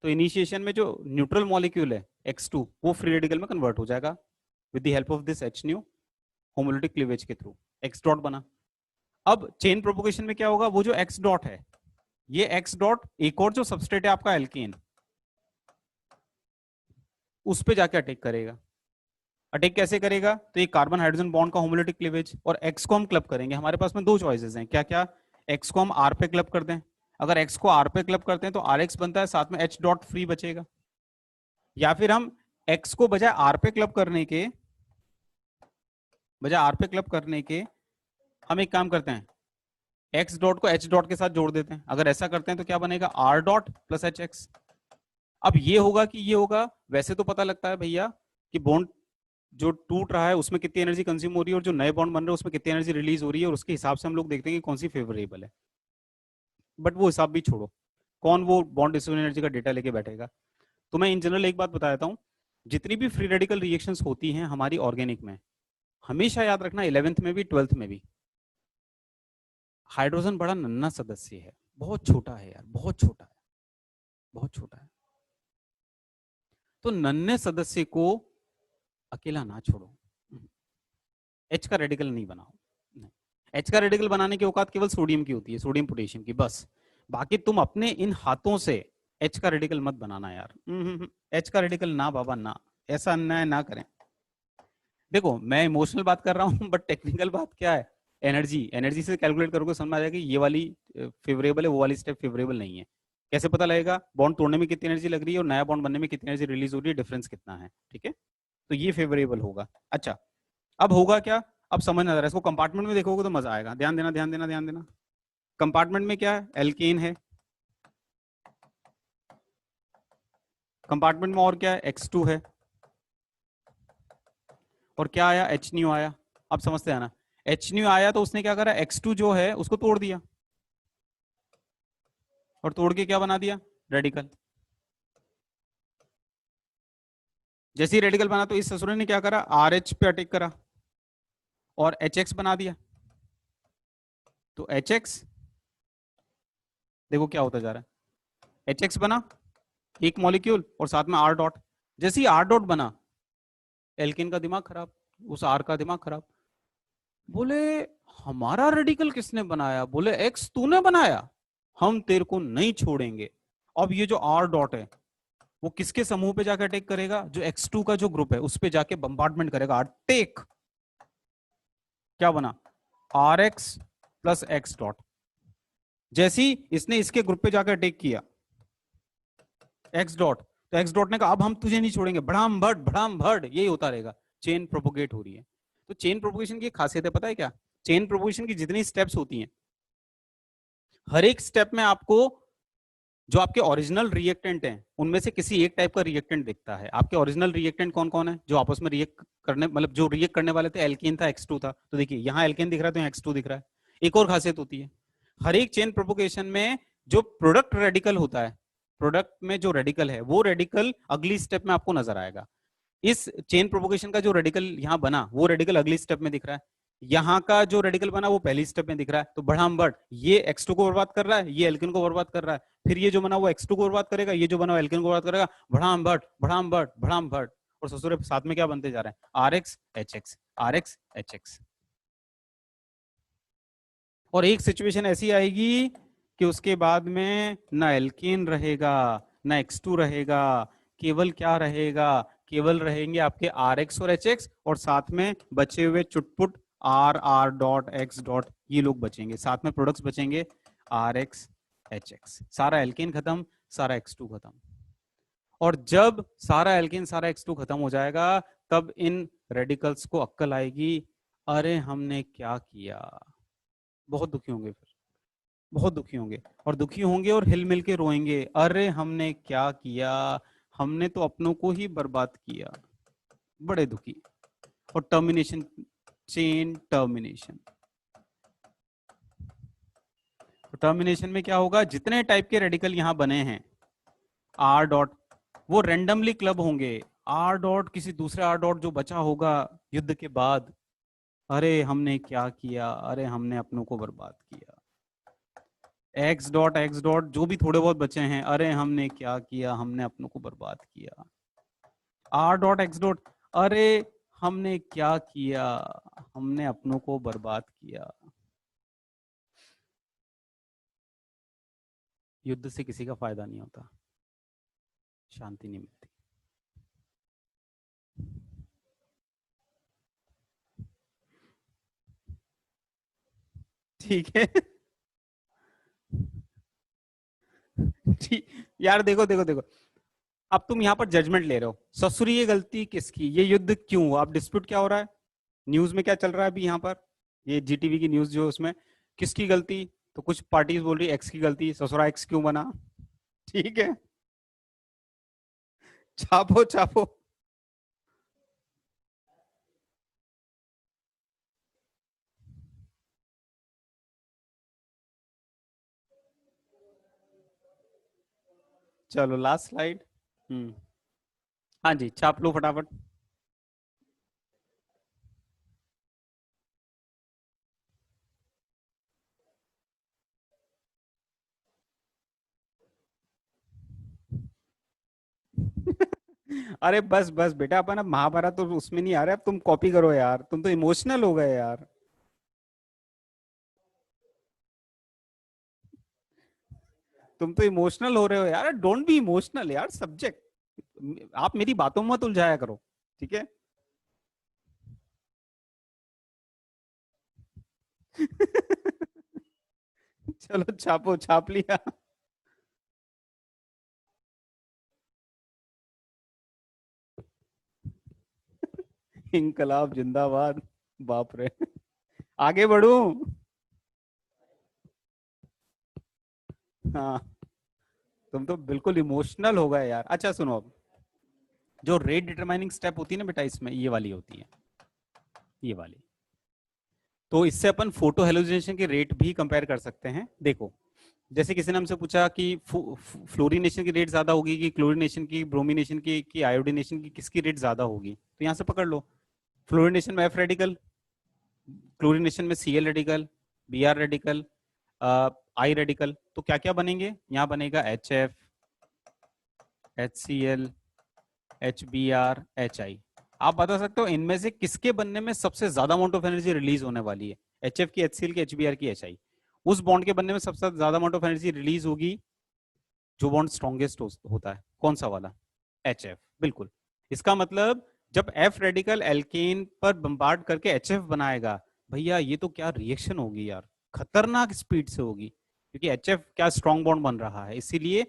तो इनिशिएशन में जो न्यूट्रल मॉलिक्यूल है X2, वो फ्री रेडिकल में कन्वर्ट हो जाएगा with the help of this H new, homolytic cleavage के थ्रू. X डॉट बना. अब चेन प्रोपोगेशन में क्या होगा, वो जो X डॉट है, ये X डॉट एक और जो सबस्ट्रेट है आपका एल्केन, उस पे जाके अटैक करेगा. अटैक कैसे करेगा, तो ये कार्बन हाइड्रोजन बॉन्ड का होमोलिटिक क्लीवेज, और X को हम क्लब करेंगे. हमारे पास में 2 चॉइसेस हैं, क्या क्या. X को हम R पे क्लब कर दें, अगर X को R पे क्लब करते हैं तो RX बनता है, साथ में H डॉट फ्री बचेगा. या फिर हम X को बजाय R पे क्लब करने के, हम एक काम करते हैं, X डॉट को H डॉट के साथ जोड़ देते हैं. अगर ऐसा करते हैं तो क्या बनेगा, R डॉट प्लस HX. अब ये होगा कि ये होगा, वैसे तो पता लगता है भैया कि बॉन्ड जो टूट रहा है उसमें कितनी एनर्जी कंज्यूम हो रही है, और जो नए बॉन्ड बन रहे हैं उसमें कितनी एनर्जी रिलीज हो रही है, और उसके हिसाब से हम लोग देखते हैं कि कौन सी फेवरेबल है. बट वो हिसाब भी छोड़ो, कौन वो बॉन्ड डिस्ट्रीब्यूशन एनर्जी का डेटा लेके बैठेगा. तो मैं इन जनरल एक बात बता देता हूँ, जितनी भी फ्री रेडिकल रिएक्शंस होती हैं हमारी ऑर्गेनिक में, हमेशा याद रखना 11th में भी 12th में भी, हाइड्रोजन बड़ा नन्हा सदस्य है, बहुत छोटा है यार, बहुत छोटा है, बहुत छोटा है. तो नन्हे सदस्य को अकेला ना छोड़ो. H का रेडिकल नहीं बनाओ. H का रेडिकल बनाने की औकात केवल सोडियम की होती है, सोडियम पोटेशियम की, बस. बाकी तुम अपने इन हाथों से H का रेडिकल मत बनाना यार. H का रेडिकल ना बाबा ना, ऐसा अन्याय ना करें. देखो मैं इमोशनल बात कर रहा हूँ, बट टेक्निकल बात क्या है, एनर्जी से कैलकुलेट करोगे समझ आ जाएगा कि ये वाली फेवरेबल है, वो वाली स्टेप फेवरेबल नहीं है. कैसे पता लगेगा, बॉन्ड तोड़ने में कितनी एनर्जी लग रही है और नया बॉन्ड बनने में कितनी एनर्जी रिलीज हो रही है, डिफरेंस कितना है. ठीक है, तो ये फेवरेबल होगा. अच्छा, अब होगा क्या, अब समझ आ रहा है. इसको कंपार्टमेंट में देखोगे तो मजा आएगा. ध्यान देना, ध्यान देना, ध्यान देना. कंपार्टमेंट में क्या है, एल्केन है. कंपार्टमेंट में और क्या है, X2 है. और क्या आया, H न्यू आया. अब समझते हैं ना, H न्यू आया तो उसने क्या करा, X2 जो है उसको तोड़ दिया, और तोड़ के क्या बना दिया, रेडिकल. जैसे ही रेडिकल बना तो इस ससुरे ने क्या करा, RH पे अटैक करा और HX बना दिया. तो HX देखो क्या होता जा रहा है, HX बना एक मॉलिक्यूल और साथ में R डॉट। जैसे ही R डॉट बना एल्केन का दिमाग खराब, उस R का दिमाग खराब। बोले हमारा रेडिकल किसने बनाया? बोले X तूने बनाया, हम तेरे को नहीं छोड़ेंगे। अब ये जो R डॉट है वो किसके समूह पे जाकर अटैक करेगा? जो X2 का जो ग्रुप है उस पे जाके बम्बार्डमेंट करेगा, अटैक। क्या बना? RX plus X dot. जैसे ही इसने इसके ग्रुप पे जाकर अटैक किया X डॉट, तो X डॉट ने कहा अब हम तुझे नहीं छोड़ेंगे, भड़ाम भड़ यही होता रहेगा। चेन प्रोपोगेट हो रही है। तो चेन प्रोपोगेशन की खासियत है पता है क्या? चेन प्रोपोगेशन की जितनी स्टेप्स होती हैं, हर एक स्टेप में आपको जो आपके ओरिजिनल रिएक्टेंट हैं उनमें से किसी एक टाइप का रिएक्टेंट दिखता है। आपके ओरिजिनल रिएक्टेंट कौन कौन है जो आपस में रिएक्ट करने, मतलब जो रिएक्ट करने वाले थे? एल्केन था, X2 था। तो देखिए यहाँ एल्केन दिख रहा है तो यहाँ X2 दिख रहा है। एक और खासियत होती है, हर एक चेन प्रोपोगेशन में जो प्रोडक्ट रेडिकल होता है, प्रोडक्ट में जो रेडिकल है वो रेडिकल अगली स्टेप में आपको नजर आएगा। इस चेन प्रोपोगेशन का जो रेडिकल यहाँ बना वो रेडिकल अगली स्टेप में दिख रहा है, यहाँ का जो रेडिकल बना वो पहली स्टेप में दिख रहा है। तो बढ़ाम बढ़ ये X2 को बर्बाद कर रहा है, ये एल्केन को बर्बाद कर रहा है, फिर ये जो बना वो X2 को बर्बाद करेगा, ये जो बना वो एल्केन को बर्बाद करेगा। बढ़ाम बढ़ बढ़ाम बढ़ बढ़ाम बढ़। और ससुरे साथ में क्या बनते जा रहे हैं? RX HX RX HX। और एक सिचुएशन ऐसी आएगी कि उसके बाद में ना एल्केन रहेगा ना X2 रहेगा, केवल क्या रहेगा? केवल रहेंगे आपके RX और HX, और साथ में बचे हुए चुटपुट R डॉट X डॉट, ये लोग बचेंगे, साथ में प्रोडक्ट्स बचेंगे RX HX। सारा एल्केन खत्म, सारा X2 खत्म। और जब सारा एल्केन सारा X2 खत्म हो जाएगा तब इन रेडिकल्स को अक्ल आएगी, अरे हमने क्या किया। बहुत दुखी होंगे, फिर बहुत दुखी होंगे, और दुखी होंगे और हिल मिल के रोएंगे, अरे हमने क्या किया, हमने तो अपनों को ही बर्बाद किया। बड़े दुखी। और टर्मिनेशन, चेन टर्मिनेशन। तो टर्मिनेशन में क्या होगा? जितने टाइप के रेडिकल यहां बने हैं R डॉट, वो रेंडमली क्लब होंगे। R डॉट किसी दूसरे R डॉट जो बचा होगा युद्ध के बाद, अरे हमने क्या किया, अरे हमने अपनों को बर्बाद किया। X डॉट जो भी थोड़े बहुत बचे हैं, अरे हमने क्या किया, हमने अपनों को बर्बाद किया। R डॉट X डॉट, अरे हमने क्या किया, हमने अपनों को बर्बाद किया। युद्ध से किसी का फायदा नहीं होता, शांति नहीं मिलती। ठीक है। ठीक यार, देखो देखो देखो, अब तुम यहाँ पर जजमेंट ले रहे हो, ससुरी ये गलती किसकी, ये युद्ध क्यों हुआ? अब डिस्प्यूट क्या हो रहा है, न्यूज में क्या चल रहा है अभी यहाँ पर, ये GTV की न्यूज जो है उसमें किसकी गलती? तो कुछ पार्टीज बोल रही है X की गलती, ससुरा X क्यों बना। ठीक है, छापो छापो। चलो लास्ट स्लाइड। हम्म, हाँ जी, छाप लो फटाफट। अरे बस बस बेटा, अपन अब महाभारत तो उसमें नहीं आ रहा, अब तुम कॉपी करो यार, तुम तो इमोशनल हो गए यार। तुम तो इमोशनल हो रहे हो यार, डोंट बी इमोशनल यार, सब्जेक्ट। आप मेरी बातों में मत उलझाया करो, ठीक है। चलो छापो, छाप लिया। इनकलाब जिंदाबाद। बाप रे, आगे बढ़ू। हाँ, तुम तो बिल्कुल इमोशनल हो गए यार। अच्छा सुनो, अब जो रेट डिटरमाइनिंग स्टेप होती है ना बेटा, इसमें ये वाली होती है, ये वाली। तो इससे अपन फोटो हेलोजिनेशन के रेट भी कंपेयर कर सकते हैं। देखो, जैसे किसी ने हमसे पूछा कि फ्लोरिनेशन की रेट ज्यादा होगी कि क्लोरिनेशन की, ब्रोमिनेशन की, कि आयोडिनेशन की, किसकी रेट ज्यादा होगी? तो यहाँ से पकड़ लो, फ्लोरिनेशन में F रेडिकल, क्लोरिनेशन में Cl radical, B R radical, I radical, तो क्या क्या बनेंगे? यहाँ बनेगा H F, H C L, H B R, H I. आप बता सकते हो इनमें से किसके बनने में सबसे ज्यादा अमाउंट ऑफ एनर्जी रिलीज होने वाली है? एच एफ की, एच सी एल की, एच बी आर की, एच आई। उस बॉन्ड के बनने में सबसे ज्यादा अमाउंट ऑफ एनर्जी रिलीज होगी जो बॉन्ड स्ट्रॉन्गेस्ट होता है। कौन सा वाला? एच एफ, बिल्कुल। इसका मतलब जब एफ रेडिकल एल्केन पर बम्बार्ड करके एच एफ बनाएगा, भैया ये तो क्या रिएक्शन होगी यार, खतरनाक स्पीड से होगी, क्योंकि एच एफ क्या स्ट्रॉन्ग बॉन्ड बन रहा है। इसीलिए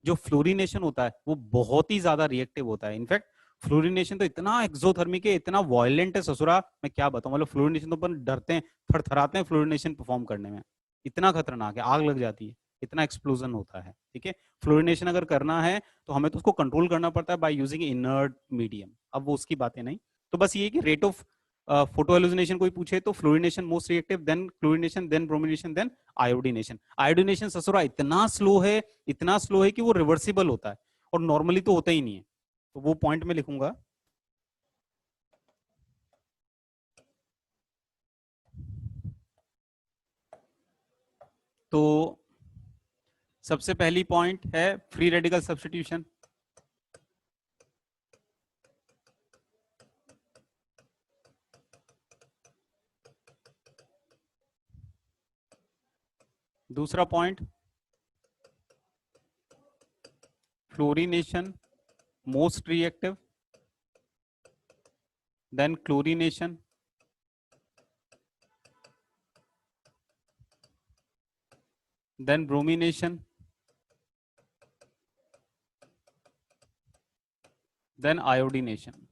जो फ्लोरिनेशन होता है वो बहुत ही ज्यादा रिएक्टिव होता है। इनफैक्ट फ्लोरिनेशन तो इतना एक्सोथर्मिक है, इतना वायलेंट है ससुरा, मैं क्या बताऊं। मतलब फ्लोरिनेशन तो अपन डरते हैं, थरथराते हैं फ्लोरिनेशन परफॉर्म करने में। इतना खतरनाक है, आग लग जाती है, इतना एक्सप्लोजन होता है। ठीक है, फ्लोरिनेशन अगर करना है तो हमें तो उसको कंट्रोल करना पड़ता है बाय यूजिंग इनर्ट मीडियम। अब वो उसकी बातें नहीं। तो बस ये कि रेट ऑफ फोटो एलुमिनेशन कोई पूछे तो fluorination most reactive, then chlorination, then bromination, then iodination. Iodination ससुरा इतना स्लो है, इतना स्लो है कि वो रिवर्सिबल होता है, और नॉर्मली तो होता ही नहीं है। तो वो पॉइंट में लिखूंगा। तो सबसे पहली पॉइंट है फ्री रेडिकल सब्स्टिट्यूशन। दूसरा point fluorination most reactive, then chlorination, then bromination, then iodination.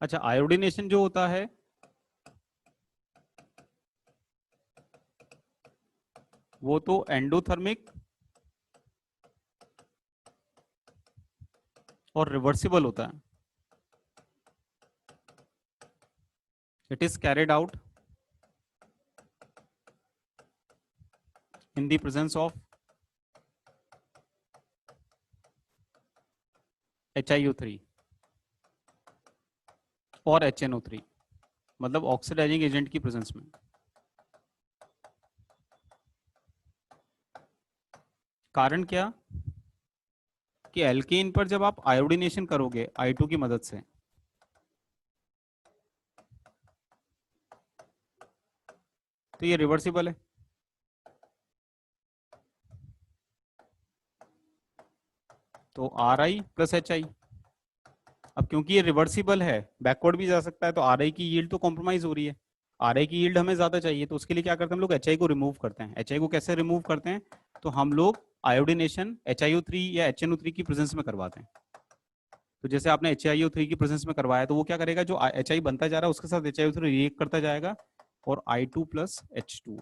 अच्छा, आयोडीनेशन जो होता है वो तो एंडोथर्मिक और रिवर्सिबल होता है। It is carried out in the presence of HiO3 और HNO3, मतलब ऑक्सीडाइजिंग एजेंट की प्रेजेंस में। कारण क्या? कि एल्केन पर जब आप आयोडीनेशन करोगे I2 की मदद से, तो ये रिवर्सिबल है। तो Ri प्लस HI। अब क्योंकि ये रिवर्सिबल है, बैकवर्ड भी जा सकता है, तो Ri की यील्ड तो कॉम्प्रोमाइज हो रही है। Ri की यील्ड हमें ज्यादा चाहिए, तो उसके लिए क्या करते हैं हम लोग? HI को रिमूव करते हैं। HI को कैसे रिमूव करते हैं? तो हम लोग आयोडीनेशन HiO3 या HNO3 की प्रेजेंस में करवाते हैं। तो जैसे आपने HiO3 की प्रेजेंस में करवाया, तो वो क्या करेगा? जो HI बनता जा रहा है उसके साथ HiO3 रिएक्ट करता जाएगा, और I2 प्लस H2।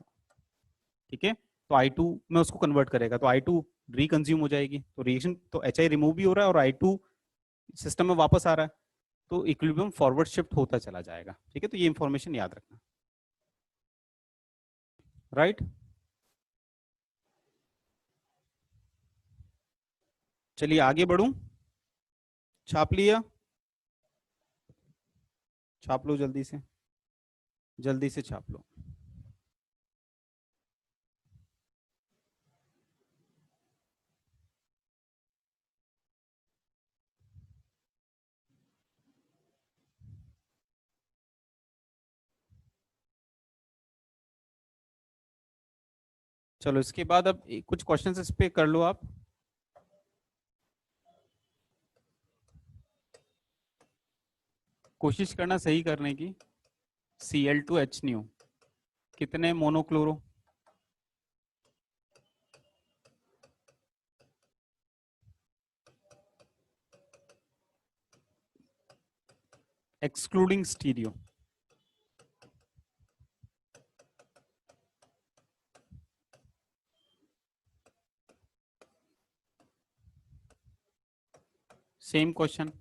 ठीक है, तो I2 में उसको कन्वर्ट करेगा, तो I2 रिकंज्यूम हो जाएगी, तो रिएक्शन तो HI रिमूव भी हो रहा है और I2 सिस्टम में वापस आ रहा है, तो इक्विलिब्रियम फॉरवर्ड शिफ्ट होता चला जाएगा। ठीक है, तो ये इंफॉर्मेशन याद रखना। राइट, चलिए आगे बढ़ूं। छाप लिया? छाप लो जल्दी से, जल्दी से छाप लो। चलो इसके बाद अब कुछ क्वेश्चंस इस पे कर लो आप। कोशिश करना सही करने की। Cl2H न्यू कितने monochloro? Excluding stereo. Same question.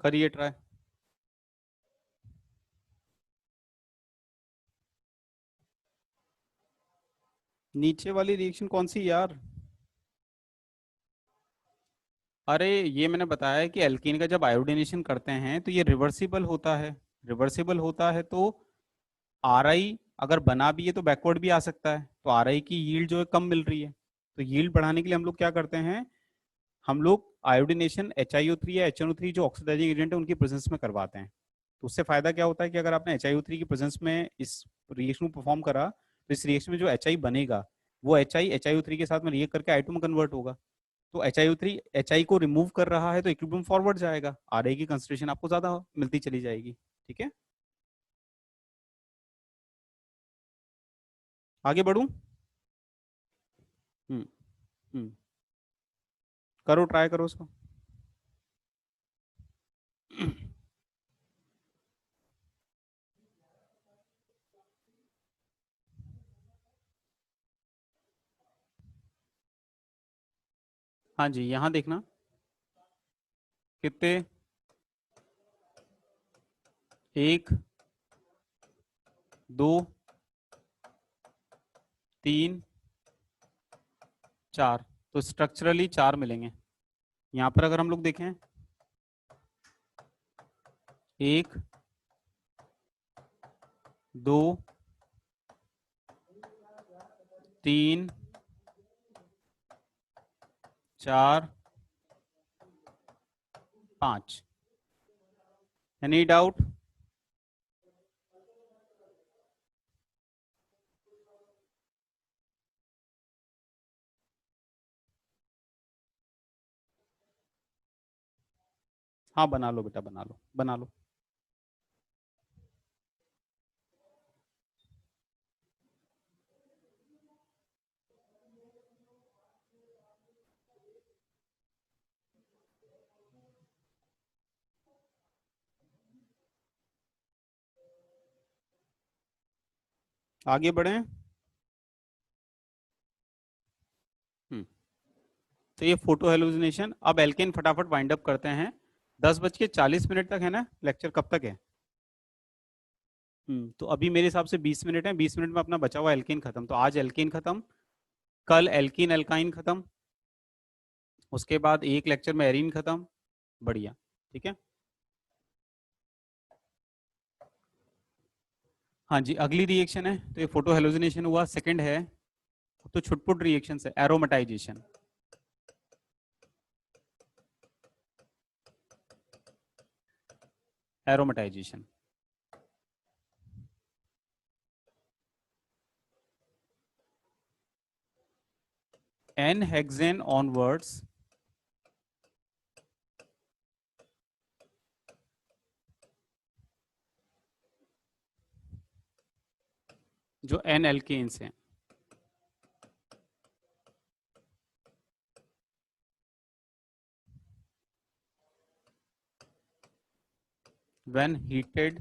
करिए ट्राई। नीचे वाली रिएक्शन कौन सी यार? अरे ये मैंने बताया कि एल्कीन का जब आयोडीनेशन करते हैं तो ये रिवर्सिबल होता है। रिवर्सिबल होता है तो आर आई अगर बना भी है तो बैकवर्ड भी आ सकता है, तो आर आई की यील्ड जो है कम मिल रही है। तो यील्ड बढ़ाने के लिए हम लोग क्या करते हैं, हम लोग आयोडीनेशन HiO3 या HNO3 जो ऑक्सीडाइजिंग एजेंट है उनकी प्रेजेंस में करवाते हैं। तो उससे फायदा क्या होता है कि अगर आपने HiO3 की प्रेजेंस में इस रिएक्शन को परफॉर्म करा तो इस रिएक्शन में जो HI बनेगा वो HI HiO3 के साथ में रिएक्ट करके I2 में कन्वर्ट होगा। तो HiO3 HI को रिमूव कर रहा है तो इक्विलिब्रियम फॉरवर्ड जाएगा, आर की कंसंट्रेशन आपको ज्यादा मिलती चली जाएगी। ठीक है, आगे बढ़ूं? हम्म। हम्म। करो, ट्राई करो उसको। हाँ जी, यहाँ देखना कितने, एक, दो, तीन, चार, तो स्ट्रक्चरली चार मिलेंगे। यहाँ पर अगर हम लोग देखें, एक, दो, तीन, चार, पांच। Any doubt? हाँ बना लो बेटा, बना लो, बना लो। आगे बढ़े। तो ये फोटो हेलुसिनेशन। अब एल्केन फटाफट वाइंड अप करते हैं। 10:40 तक है ना लेक्चर, कब तक है? तो अभी मेरे हिसाब से 20 मिनट है, 20 मिनट में अपना बचा हुआ एल्केन खत्म। तो आज एल्केन खत्म, कल एल्कीन एल्काइन खत्म, उसके बाद एक लेक्चर में एरीन खत्म। बढ़िया। ठीक है। हाँ जी, अगली रिएक्शन है, तो ये फोटो हेलोजिनेशन हुआ, सेकंड है तो छुटपुट रिएक्शन है, aromatization. Aromatization. N hexane onwards, जो एन एल्केन्स हैं, when heated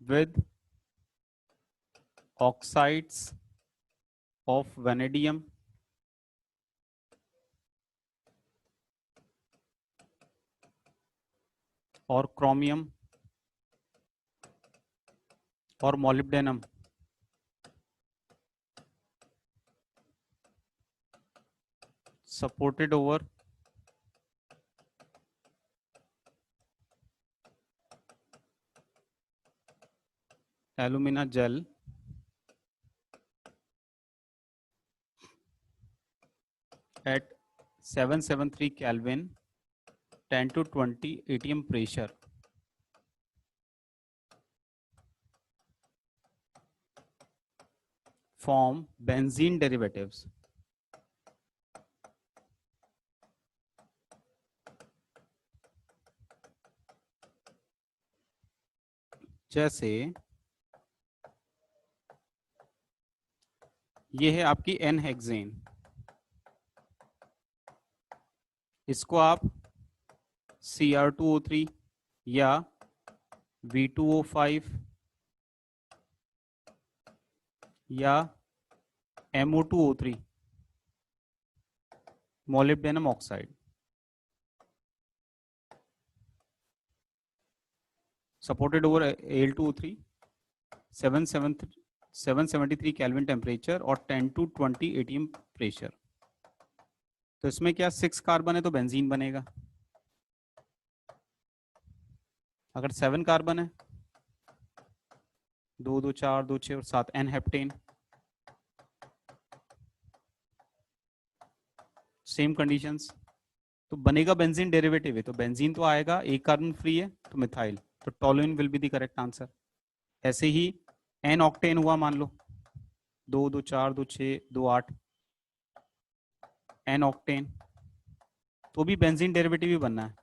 with oxides of vanadium और क्रोमियम और molybdenum supported over alumina gel at 773 Kelvin, 10 to 20 atm pressure form benzene derivatives. जैसे ये है आपकी एन हेक्सेन, इसको आप Cr2O3 या V2O5 या MO2O3 molybdenum oxide, supported over Al2O3, 773 kelvin temperature और 10 to 20 atm प्रेशर। तो इसमें क्या 6 कार्बन है तो बेंजीन बनेगा। अगर 7 कार्बन है, 2 2 4 2 6 और 7 एन हेप्टेन, सेम कंडीशंस, तो बनेगा बेंजीन डेरिवेटिव है, तो बेंजीन तो आएगा, एक कार्बन फ्री है तो मिथाइल, तो toluene will be the correct answer. ऐसे ही एन ऑक्टेन हुआ, मान लो 2 2 4 2 6 2 8 एन ऑक्टेन, तो भी बेंजीन डेरिवेटिव ही बनना है,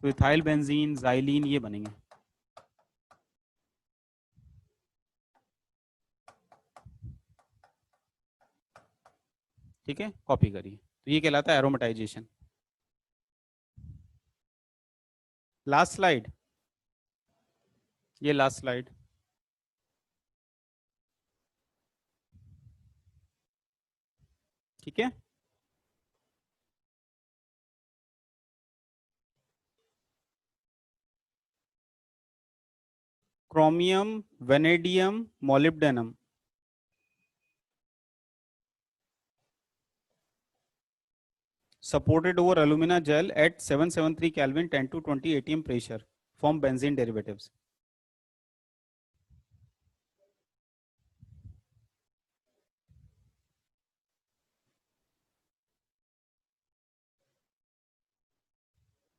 तो इथाइल बेंजीन, जाइलीन ये बनेंगे। ठीक है, कॉपी करिए, तो ये कहलाता है एरोमेटाइजेशन। लास्ट स्लाइड, ये लास्ट स्लाइड। ठीक है, chromium, vanadium, molybdenum, supported over alumina gel at 773 Kelvin, 10 to 20 atm pressure, form benzene derivatives.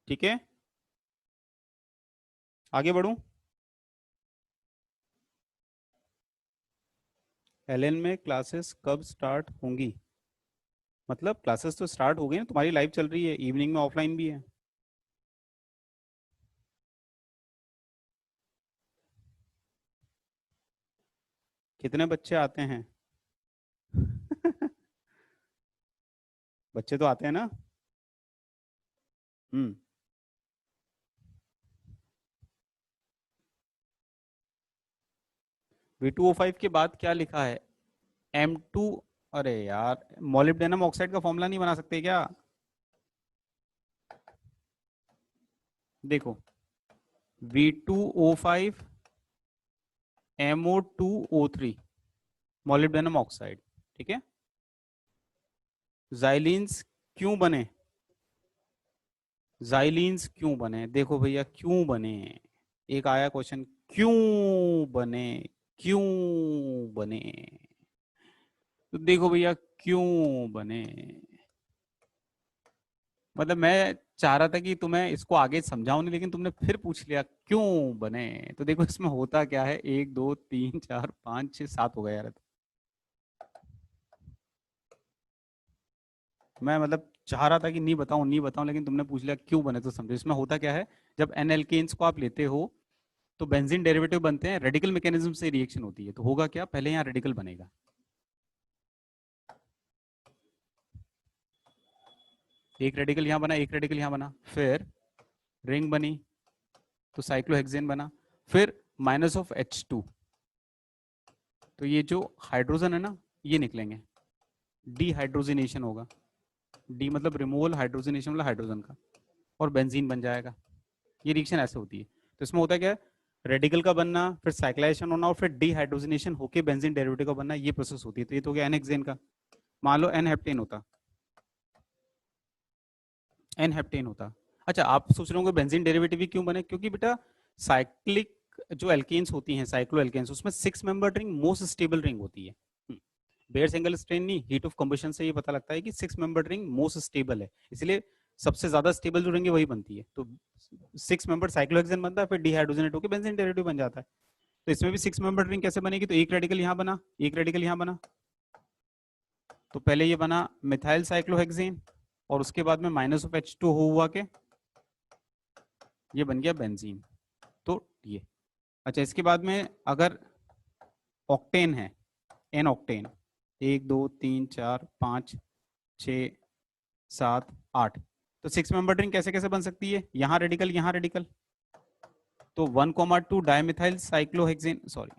ठीक है, आगे बढ़ूं। एलएन में क्लासेस कब स्टार्ट होंगी? मतलब क्लासेस तो स्टार्ट हो गई ना, तुम्हारी लाइव चल रही है, इवनिंग में ऑफलाइन भी है। कितने बच्चे आते हैं? बच्चे तो आते हैं ना। हम्म, V2O5 के बाद क्या लिखा है? M2। अरे यार, मोलिब्डेनम ऑक्साइड का फॉर्मूला नहीं बना सकते क्या? देखो, V2O5 MO2O3 मोलिब्डेनम ऑक्साइड। ठीक है, जाइलिन्स क्यों बने? जाइलिन्स क्यों बने? देखो भैया, क्यों बने, एक आया क्वेश्चन, क्यों बने, क्यों बने, तो देखो भैया क्यों बने। मतलब मैं चाह रहा था कि तुम्हें इसको आगे समझाऊं नहीं, लेकिन तुमने फिर पूछ लिया क्यों बने। तो देखो इसमें होता क्या है, 1 2 3 4 5 6 7 हो गया यार। मैं मतलब चाह रहा था कि नहीं बताऊं नहीं बताऊं, लेकिन तुमने पूछ लिया क्यों बने, तो समझो इसमें होता क्या है। जब एन एल्केन्स को आप लेते हो तो बेंजीन डेरिवेटिव बनते हैं, रेडिकल मैकेनिज्म से रिएक्शन होती है, तो होगा क्या, पहले यहाँ रेडिकल बनेगा, एक रेडिकल यहाँ बना, एक रेडिकल यहाँ बना, फिर रिंग बनी तो साइक्लोहेक्सेन बना, फिर -H2, तो ये जो हाइड्रोजन है ना ये निकलेंगे, डीहाइड्रोजिनेशन होगा, डी मतलब रिमूवल, हाइड्रोजिनेशन मतलब हाइड्रोजन का, और बेंजीन बन जाएगा। ये रिएक्शन ऐसे होती है। तो इसमें होता क्या है, रेडिकल का बनना, फिर साइक्लाइजेशन होना और फिर डीहाइड्रोजिनेशन होकर बेंजीन डेरिवेटिव का बनना, ये प्रोसेस होती है। तो ये तो हो गया एन हेक्सेन का। मान लो एन हेप्टेन होता, एन हेप्टेन होता। अच्छा, आप सोच रहे होंगे बेंजीन डेरिवेटिव क्यों बने, क्योंकि बेटा साइक्लिक जो एल्केन्स होती हैं, साइक्लो एल्केन्स, उसमें 6 member ring most stable ring होती है। बेयर सिंगल स्ट्रेन नहीं, हीट ऑफ कंबशन से ये पता लगता है कि 6 मेंबर रिंग मोस्ट स्टेबल है, इसलिए सबसे ज्यादा स्टेबल जो रिंग है वही बनती है। तो 6 मेंबर साइक्लोहेक्सेन बनता है, फिर डिहाइड्रोजनेट होकर बेंजीन डेरिवेटिव बन जाता है। तो इसमें भी 6 मेंबर रिंग कैसे बनेगी, तो एक रेडिकल यहाँ बना, एक रेडिकल यहाँ बना, तो पहले ये बना मिथाइल साइक्लोहेक्सेन, और उसके बाद में -H2 हुआ के ये बन गया बेंजीन। तो ये अच्छा, इसके बाद में अगर ऑक्टेन है, एन ऑक्टेन, 1 2 3 4 5 6 7 8, तो 6 मेंबर रिंग कैसे कैसे बन सकती है, यहाँ रेडिकल यहाँ रेडिकल, तो 1,2 dimethyl cyclohexane, sorry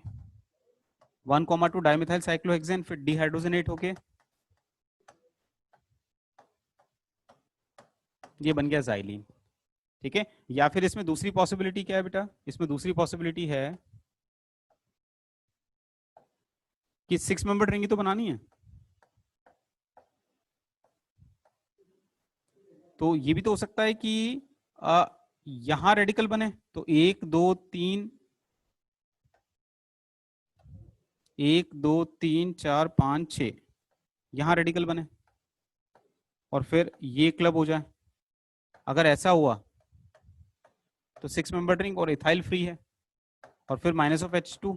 1,2 dimethyl cyclohexane, फिर डिहाइड्रोजनेट होके ये बन गया जाइलीन। ठीक है, या फिर इसमें दूसरी पॉसिबिलिटी क्या है बेटा, इसमें दूसरी पॉसिबिलिटी है कि 6 मेंबर रिंग तो बनानी है, तो ये भी तो हो सकता है कि यहां रेडिकल बने, तो 1 2 3, 1 2 3 4 5 6 यहां रेडिकल बने और फिर ये क्लब हो जाए। अगर ऐसा हुआ तो 6 मेंबर रिंग और इथाइल फ्री है, और फिर -H2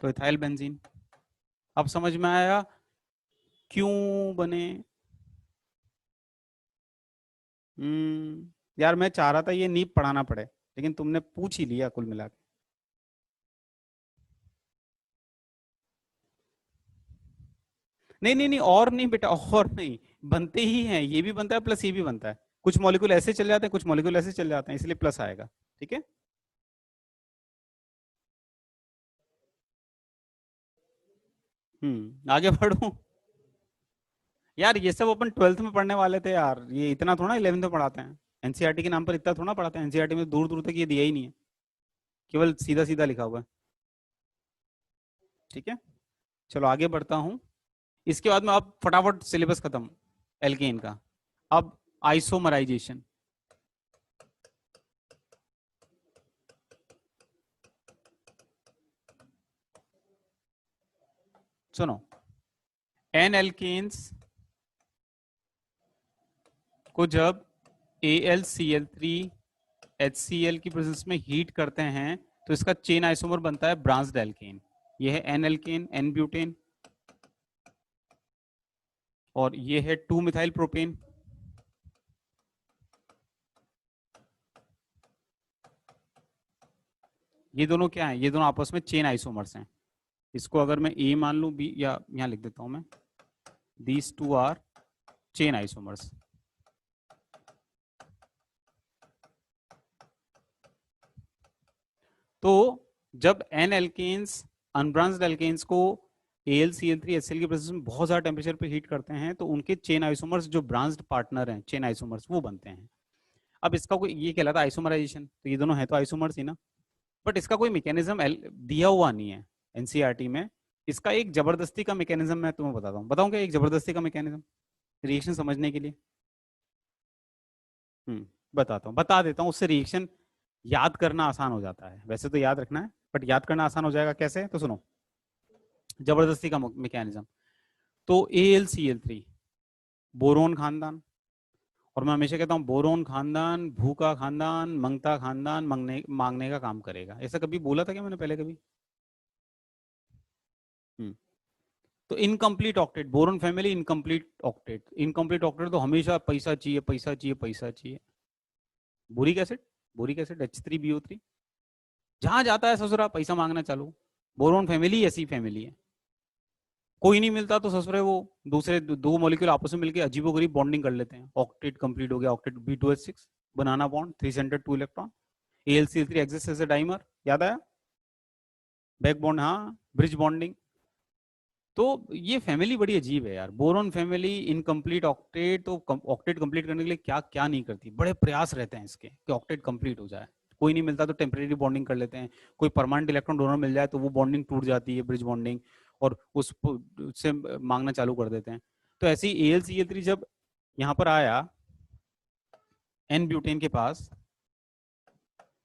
तो इथाइल बेंजीन। अब समझ में आया क्यों बने। यार मैं चाह रहा था ये नींव पढ़ाना पड़े, लेकिन तुमने पूछ ही लिया कुल मिला के। नहीं नहीं नहीं, और नहीं बेटा, और नहीं, बनते ही हैं, ये भी बनता है प्लस ये भी बनता है। कुछ मॉलिक्यूल ऐसे चल जाते हैं, कुछ मॉलिक्यूल ऐसे चल जाते हैं, इसलिए प्लस आएगा। ठीक है, आगे बढ़ू। यार ये सब अपन 12th में पढ़ने वाले थे यार, ये इतना थोड़ा 11th में पढ़ाते हैं। एनसीईआरटी के नाम पर इतना थोड़ा पढ़ाते हैं, एनसीईआरटी में दूर दूर तक ये दिया ही नहीं है, केवल सीधा सीधा लिखा हुआ है। ठीक है, चलो आगे बढ़ता हूँ। इसके बाद में अब फटाफट सिलेबस खत्म एल्केन का। अब आइसोमराइजेशन, सुनो, एन एल्केन्स को जब AlCl3 HCl की प्रेजेंस में हीट करते हैं तो इसका चेन आइसोमर बनता है ब्रांच्ड एल्केन। ये है एन एल्केन, एन ब्यूटेन, और ये है 2 मिथाइल प्रोपेन। ये दोनों क्या है, ये दोनों आपस में चेन आइसोमर्स हैं। इसको अगर मैं ए मान लूं, बी, या यहां लिख देता हूं मैं, these two are chain isomers. तो जब एन एल्केन्स अनब्रांच्ड एल्केन्स को AlCl3 HCl के प्रेजेंस में बहुत ज्यादा टेम्परेचर पे हीट करते हैं तो उनके चेन आइसोमर्स जो ब्रांच्ड पार्टनर हैं, चेन आइसोमर्स, वो बनते हैं। अब इसका कोई ये कहलाता है आइसोमराइजेशन, तो ये दोनों है तो आइसोमर्स ही ना, बट इसका कोई मैकेनिज्म दिया हुआ नहीं है एनसीईआरटी में। इसका एक जबरदस्ती का मैकेनिज्म मैं तुम्हें बताता हूँ, बताऊँ क्या एक जबरदस्ती का मैकेनिज्म रिएक्शन समझने के लिए? बताता हूँ, बता देता हूँ, उससे रिएक्शन याद करना आसान हो जाता है। वैसे तो याद रखना है, बट याद करना आसान हो जाएगा। कैसे, तो सुनो, जबरदस्ती का मैकेनिज्म। तो AlCl3 बोरोन खानदान, और मैं हमेशा कहता हूँ बोरोन खानदान भूखा खानदान, मंगता खानदान, मांगने का काम करेगा। ऐसा कभी बोला था क्या मैंने पहले कभी? हम्म तो incomplete octet, boron family incomplete octet, incomplete octet तो हमेशा पैसा चाहिए, पैसा चाहिए, पैसा चाहिए। Boric acid, boric acid H3BO3 जहां जाता है ससुरा पैसा मांगना चालू। बोरोन फैमिली ऐसी फैमिली है, कोई नहीं मिलता तो ससुरे वो दूसरे दो मॉलिक्यूल आपस में मिलकर अजीबोगरीब बॉन्डिंग कर लेते हैं। ऑक्टेट कंप्लीट हो गया, ऑक्टेट B2H6 बनाना bond 3 centre 2 electron. AlCl3 exist as a dimer, याद आया? बैक बॉन्ड, हाँ, ब्रिज बॉन्डिंग। तो ये फैमिली बड़ी अजीब है यार, बोरोन फैमिली इनकम्प्लीट ऑक्टेट। तो ऑक्टेट कंप्लीट करने के लिए क्या क्या नहीं करती, बड़े प्रयास रहते हैं इसके कि ऑक्टेट कंप्लीट हो जाए। कोई नहीं मिलता तो टेम्परेरी बॉन्डिंग कर लेते हैं, कोई परमानेंट इलेक्ट्रॉन डोनर मिल जाए तो वो बॉन्डिंग टूट जाती है, ब्रिज बॉन्डिंग, और उससे मांगना चालू कर देते हैं। तो ऐसे ही AlCl3 जब यहाँ पर आया एन ब्यूटेन के पास,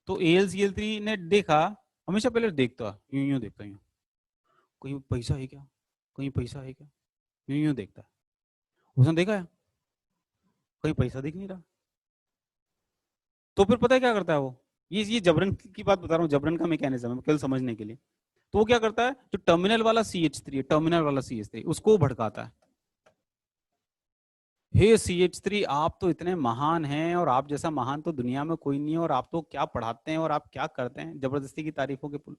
तो AlCl3 ने देखा, हमेशा पहले देखता यूं यूं देखता, यूं, कहीं पैसा है क्या, कहीं पैसा है क्या, यूं यूं देखता है। उसने देखा है कहीं पैसा दिख नहीं रहा, तो फिर पता है क्या करता है वो, ये जबरन की बात बता रहा हूँ, जबरन का मैकेनिज्म है केवल समझने के लिए। तो वो क्या करता है, जो टर्मिनल वाला CH3 है, टर्मिनल वाला CH3 उसको भड़काता है। हे CH3, आप तो इतने महान हैं, और आप जैसा महान तो दुनिया में कोई नहीं है, और आप तो क्या पढ़ाते हैं और आप क्या करते हैं, जबरदस्ती की तारीफों के पुल।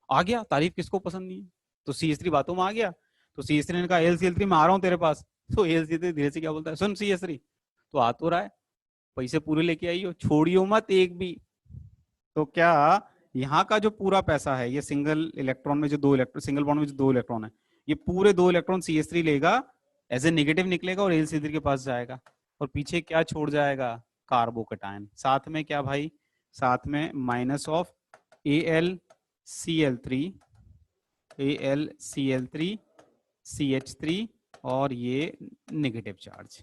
आ गया, तारीफ किसको पसंद नहीं है, तो CH3 बातों में आ गया। तो CH3 ने कहा AlCl3 मैं आ रहा हूँ तेरे पास। तो AlCl3 धीरे से क्या बोलता है, सुन CH3, तो आ तो रहा है, पैसे पूरे लेके आइयो, छोड़ियो मत एक भी। तो क्या, यहाँ का जो पूरा पैसा है, ये सिंगल इलेक्ट्रॉन में जो दो इलेक्ट्रॉन, सिंगल बॉन्ड में जो दो इलेक्ट्रॉन है, ये पूरे दो इलेक्ट्रॉन CH3 लेगा, एज ए नेगेटिव निकलेगा और AlCl3 के पास जाएगा, और पीछे क्या छोड़ जाएगा, कार्बोकेटायन, साथ में क्या भाई, साथ में minus of AlCl3, AlCl3 CH3 और ये नेगेटिव चार्ज,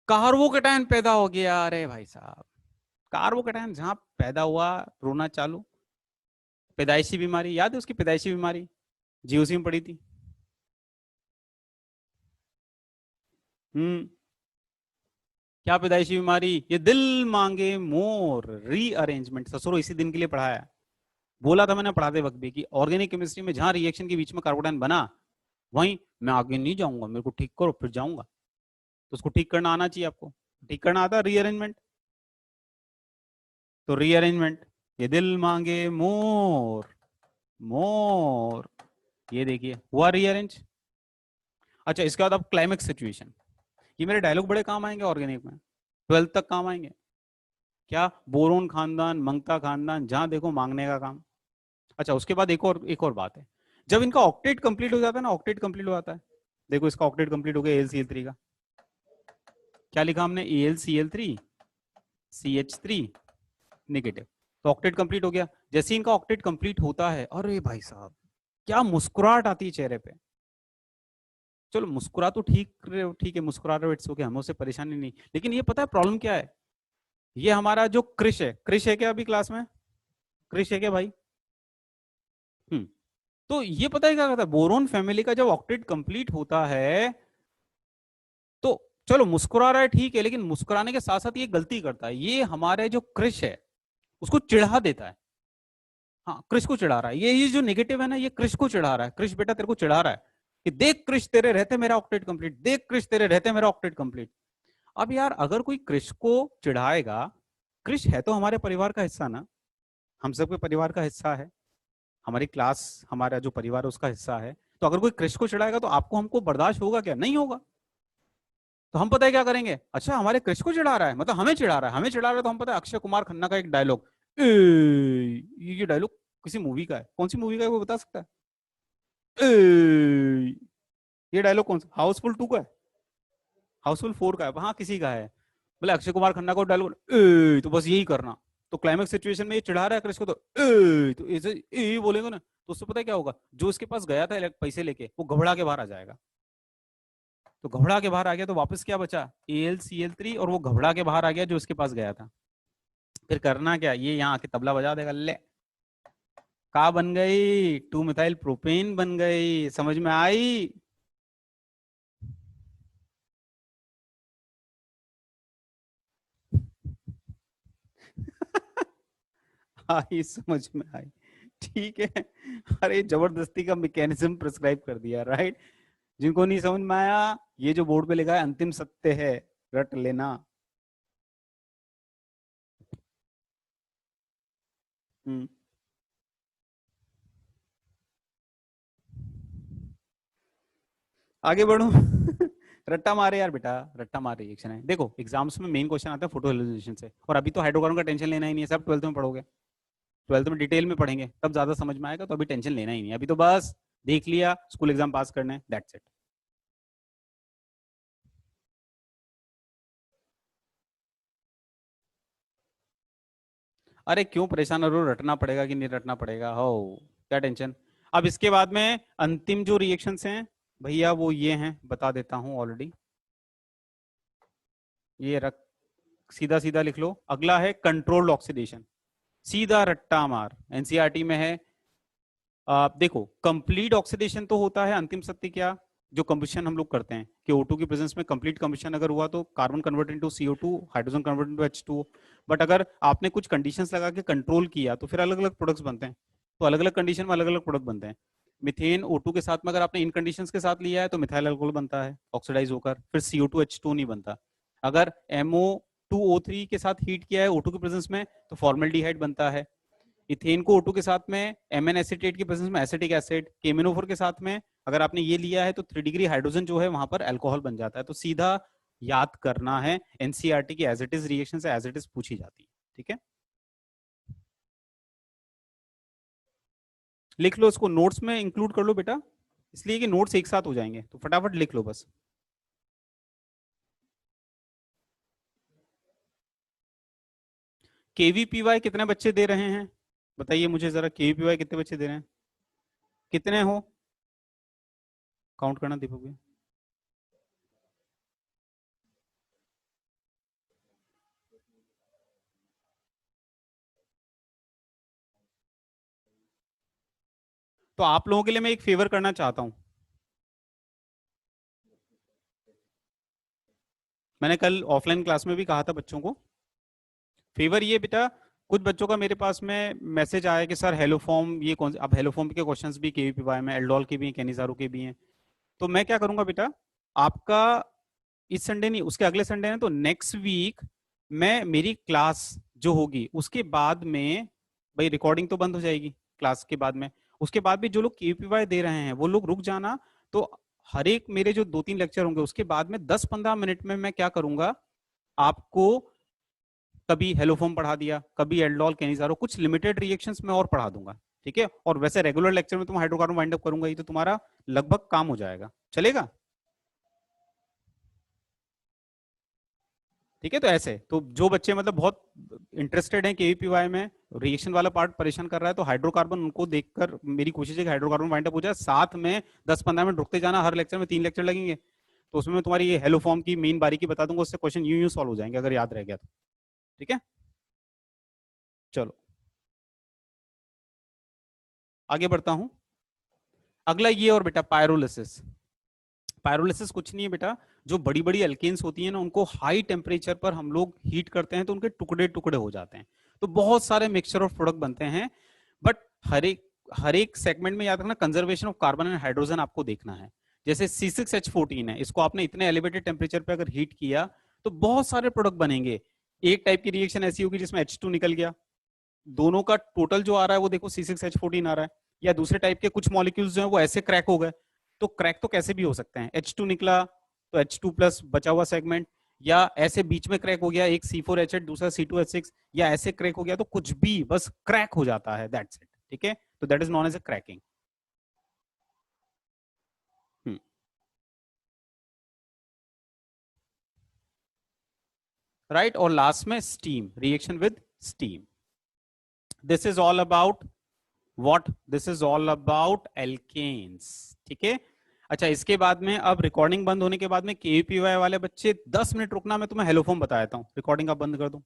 कार्बोकेटायन पैदा हो गया। अरे भाई साहब, कार्बोकेटायन जहां पैदा हुआ रोना चालू। पैदाइशी बीमारी याद है उसकी, पैदाइशी बीमारी जीओसी में पड़ी थी। क्या पैदाइशी बीमारी, ये दिल मांगे मोर, रीअरेंजमेंट। ससुरो इसी दिन के लिए पढ़ाया, बोला था मैंने पढ़ाते वक्त भी कि ऑर्गेनिक केमिस्ट्री में जहां रिएक्शन के बीच में कार्बोटाइन बना वहीं मैं आगे नहीं जाऊंगा, मेरे को ठीक करो फिर जाऊंगा। तो उसको ठीक करना आना चाहिए आपको, ठीक करना आता, रीअरेंजमेंट। तो रीअरेंजमेंट, ये दिल मांगे मोर, मोर, ये देखिए हुआ रीअरेंज। अच्छा, इसके बाद अब क्लाइमेक्स सिचुएशन। ये मेरे डायलॉग बड़े काम आएंगे ऑर्गेनिक में, 12th तक काम आएंगे। क्या, बोरोन खानदान, मंगता खानदान, जहां देखो मांगने का काम। अच्छा, उसके बाद एक और बात है, जब इनका ऑक्टेट कंप्लीट हो जाता है ना, ऑक्टेट कंप्लीट हो जाता है, देखो इसका ऑक्टेट कंप्लीट हो गया AlCl3 का, क्या लिखा हमने, AlCl3 CH3 नेगेटिव, तो ऑक्टेट कंप्लीट हो गया। जैसे इनका ऑक्टेट कंप्लीट होता है, अरे भाई साहब क्या मुस्कुराहट आती है चेहरे पे। चलो मुस्कुरा तो ठीक ठीक है, मुस्कुरा रहे हो, इट्स ओके, हमें उससे परेशानी नहीं, लेकिन ये पता है प्रॉब्लम क्या है, ये हमारा जो क्रिश है, क्रिश है क्या अभी क्लास में, क्रिश है क्या भाई? तो ये पता है क्या कहता है, बोरोन फैमिली का जब ऑक्टेट कंप्लीट होता है तो चलो मुस्कुरा रहा है ठीक है, लेकिन मुस्कुराने के साथ साथ ये गलती करता है, ये हमारे जो क्रिश है उसको चिढ़ा देता है। हाँ, क्रिश को चिढ़ा रहा है, ये जो नेगेटिव है ना, ये क्रिश को चिढ़ा रहा है, क्रिश बेटा तेरे को चिढ़ा रहा है कि देख क्रिश तेरे रहते मेरा ऑक्टेट कंप्लीट, देख क्रिश तेरे रहते मेरा ऑक्टेट कंप्लीट। अब यार अगर कोई क्रिश को चिढ़ाएगा, क्रिश है तो हमारे परिवार का हिस्सा ना, हम सबके परिवार का हिस्सा है, हमारी क्लास, हमारा जो परिवार है उसका हिस्सा है, तो अगर कोई क्रिश को चिढ़ाएगा तो आपको हमको बर्दाश्त होगा क्या? नहीं होगा। तो हम पता है क्या करेंगे, अच्छा हमारे क्रिश को चिढ़ा रहा है, मतलब हमें चिढ़ा रहा है, हमें चिढ़ा रहा है, तो हम पता है अक्षय कुमार खन्ना का एक डायलॉग, ये डायलॉग किसी मूवी का है, कौन सी मूवी का है वो बता सकता है? ए, ये डायलॉग कौन सा, हाउसफुल 2 का है, हाउसफुल 4 का है, वहां किसी का है, बोले अक्षय कुमार खन्ना को डायलॉग, तो बस यही करना। तो क्लाइमेक्स सिचुएशन में ये चिढ़ा रहा है क्रिश को, तो ऐसे बोलेगा ना, तो उससे पता है क्या होगा, जो इसके पास गया था पैसे लेके वो घबरा के बाहर आ जाएगा। तो घबरा के बाहर आ गया तो वापस क्या बचा, AlCl3, और वो घबरा के बाहर आ गया जो इसके पास गया था। फिर करना क्या, ये यहाँ आके तबला बजा देगा, ले का बन गई, 2 मिथाइल प्रोपेन बन गई, समझ में आई? आई, समझ में आई, ठीक है। अरे जबरदस्ती का मैकेनिज्म प्रिस्क्राइब कर दिया, राइट। जिनको नहीं समझ में आया, ये जो बोर्ड पे लिखा है अंतिम सत्य है, रट लेना। हम्म आगे बढ़ो। रट्टा मारे यार बेटा, रट्टा मार रिएक्शन है, देखो एग्जाम्स में मेन क्वेश्चन आता है फोटो हेलोजेनेशन से, और अभी तो हाइड्रोकार्बन का टेंशन लेना ही नहीं है, सब 12th में पढ़ोगे, 12th में डिटेल में पढ़ेंगे तब ज्यादा समझ में आएगा, तो अभी टेंशन लेना ही नहीं, अभी तो बस देख लिया, स्कूल एग्जाम पास करने, दैट्स इट। अरे क्यों परेशान हो रहे हो, रटना पड़ेगा कि नहीं रटना पड़ेगा, हो क्या टेंशन। अब इसके बाद में अंतिम जो रिएक्शंस हैं भैया वो ये हैं, बता देता हूं ऑलरेडी, ये रख, सीधा सीधा लिख लो। अगला है कंट्रोल्ड ऑक्सीडेशन, सीधा रट्टा मार, एनसीईआरटी में है। देखो कंप्लीट ऑक्सीडेशन तो होता है, अंतिम सत्य क्या, जो कंबशन हम लोग करते हैं कि O2 की प्रेजेंस में कंप्लीट कंबशन अगर हुआ तो carbon convert into CO2, hydrogen convert into H2O। But अगर आपने कुछ कंडीशंस लगा के कंट्रोल किया तो फिर अलग अलग प्रोडक्ट्स बनते हैं, तो अलग अलग कंडीशन में अलग अलग प्रोडक्ट बनते हैं। मिथेन O2 के साथ में अगर आपने इन कंडीशंस के साथ लिया है तो मिथाइल अल्कोहल बनता है ऑक्सीडाइज होकर, फिर CO2 H2 नहीं बनता। अगर MO2O3 के साथ हीट किया है O2 की प्रेजेंस में तो फॉर्मल्डिहाइड बनता है। इथेन को O2 के साथ में एमएन एसिटेट की प्रेजेंस में एसिटिक एसिड, केमिनोफोर के साथ में अगर आपने ये लिया है तो 3 डिग्री हाइड्रोजन जो है वहां पर अल्कोहल बन जाता है। तो सीधा याद करना है, एनसीईआरटी की एज इट इज रिएक्शन से एज इट इज पूछी जाती है, ठीक है। लिख लो इसको, नोट्स में इंक्लूड कर लो बेटा, इसलिए कि नोट्स एक साथ हो जाएंगे, तो फटाफट लिख लो बस। केवीपीवाई कितने बच्चे दे रहे हैं बताइए मुझे जरा, केवीपीवाई कितने बच्चे दे रहे हैं, कितने हो, काउंट करना दीपक भैया। तो आप लोगों के लिए मैं एक फेवर करना चाहता हूं। मैंने कल ऑफलाइन क्लास में भी कहा था बच्चों को, फेवर ये बेटा, कुछ बच्चों का मेरे पास में मैसेज आया कि सर हेलो फॉर्म ये कौन, अब हेलो फॉर्म के क्वेश्चंस भी केवीपीवाई में एल्डोल के भी हैं, कैनिजारो के भी हैं। तो मैं क्या करूंगा बेटा, आपका इस संडे नहीं, उसके अगले संडे है, तो नेक्स्ट वीक मैं मेरी क्लास जो होगी उसके बाद में, भाई रिकॉर्डिंग तो बंद हो जाएगी क्लास के बाद में, उसके बाद भी जो लोग केवीपीवाई दे रहे हैं वो लोग रुक जाना। तो हर एक मेरे जो 2-3 लेक्चर होंगे उसके बाद में 10-15 मिनट में मैं क्या करूंगा, आपको कभी हेलोफॉर्म पढ़ा दिया, कभी एल्डोल कैनिजारो, कुछ लिमिटेड रिएक्शंस में और पढ़ा दूंगा, ठीक है। और वैसे रेगुलर लेक्चर में तुम हाइड्रोकार्बन वाइंड अप करूंगा ही, तो तुम्हारा लगभग काम हो जाएगा, चलेगा। ठीक है, तो ऐसे तो जो बच्चे मतलब बहुत इंटरेस्टेड हैं केवीपीवाई में, रिएक्शन वाला पार्ट परेशान कर रहा है, तो हाइड्रोकार्बन उनको देखकर मेरी कोशिश है कि हाइड्रोकार्बन वाइंड अप हो जाए, साथ में 10-15 मिनट रुकते जाना, हर लेक्चर में 3 लेक्चर लगेंगे, तो उसमें तुम्हारी ये हेलो फॉर्म की मेन बारीकी बता दूंगा, उससे क्वेश्चन यूं यूं सॉल्व हो जाएंगे अगर याद रह गया तो। ठीक है, चलो आगे बढ़ता हूं। अगला ये और बेटा पायरोलिसिस। पायरोलिसिस कुछ नहीं है बेटा, जो बड़ी बड़ी एल्केन्स होती हैं ना, उनको हाई टेम्परेचर पर हम लोग हीट करते हैं तो उनके टुकड़े टुकड़े हो जाते हैं, तो बहुत सारे मिक्सचर ऑफ प्रोडक्ट बनते हैं। बट हर एक सेगमेंट में याद रखना, conservation of carbon and hydrogen आपको देखना है। जैसे C6H14 है, इसको आपने इतने एलिवेटेड टेम्परेचर पे अगर हीट किया तो बहुत सारे प्रोडक्ट बनेंगे। एक टाइप की रिएक्शन ऐसी होगी जिसमें H2 निकल गया, दोनों का टोटल जो आ रहा है वो देखो C6H14 आ रहा है। या दूसरे टाइप के कुछ मॉलिक्यूल्स जो है वो ऐसे क्रैक हो गए, तो क्रैक तो कैसे भी हो सकते हैं, H2 निकला तो H2 प्लस बचा हुआ सेगमेंट, या ऐसे बीच में क्रैक हो गया, एक C4H8 दूसरा C2H6, या ऐसे क्रैक हो गया, तो कुछ भी बस क्रैक हो जाता है, दैट्स इट। ठीक है, तो that is known as a cracking. Right, और लास्ट में steam, reaction with steam. This is all about what, this is all about alkanes. ठीक है, अच्छा इसके बाद में अब रिकॉर्डिंग बंद होने के बाद में केवीपीवाई वाले बच्चे 10 मिनट रुकना, मैं तुम्हें हेलोफॉर्म बता देता हूँ, रिकॉर्डिंग आप बंद कर दो।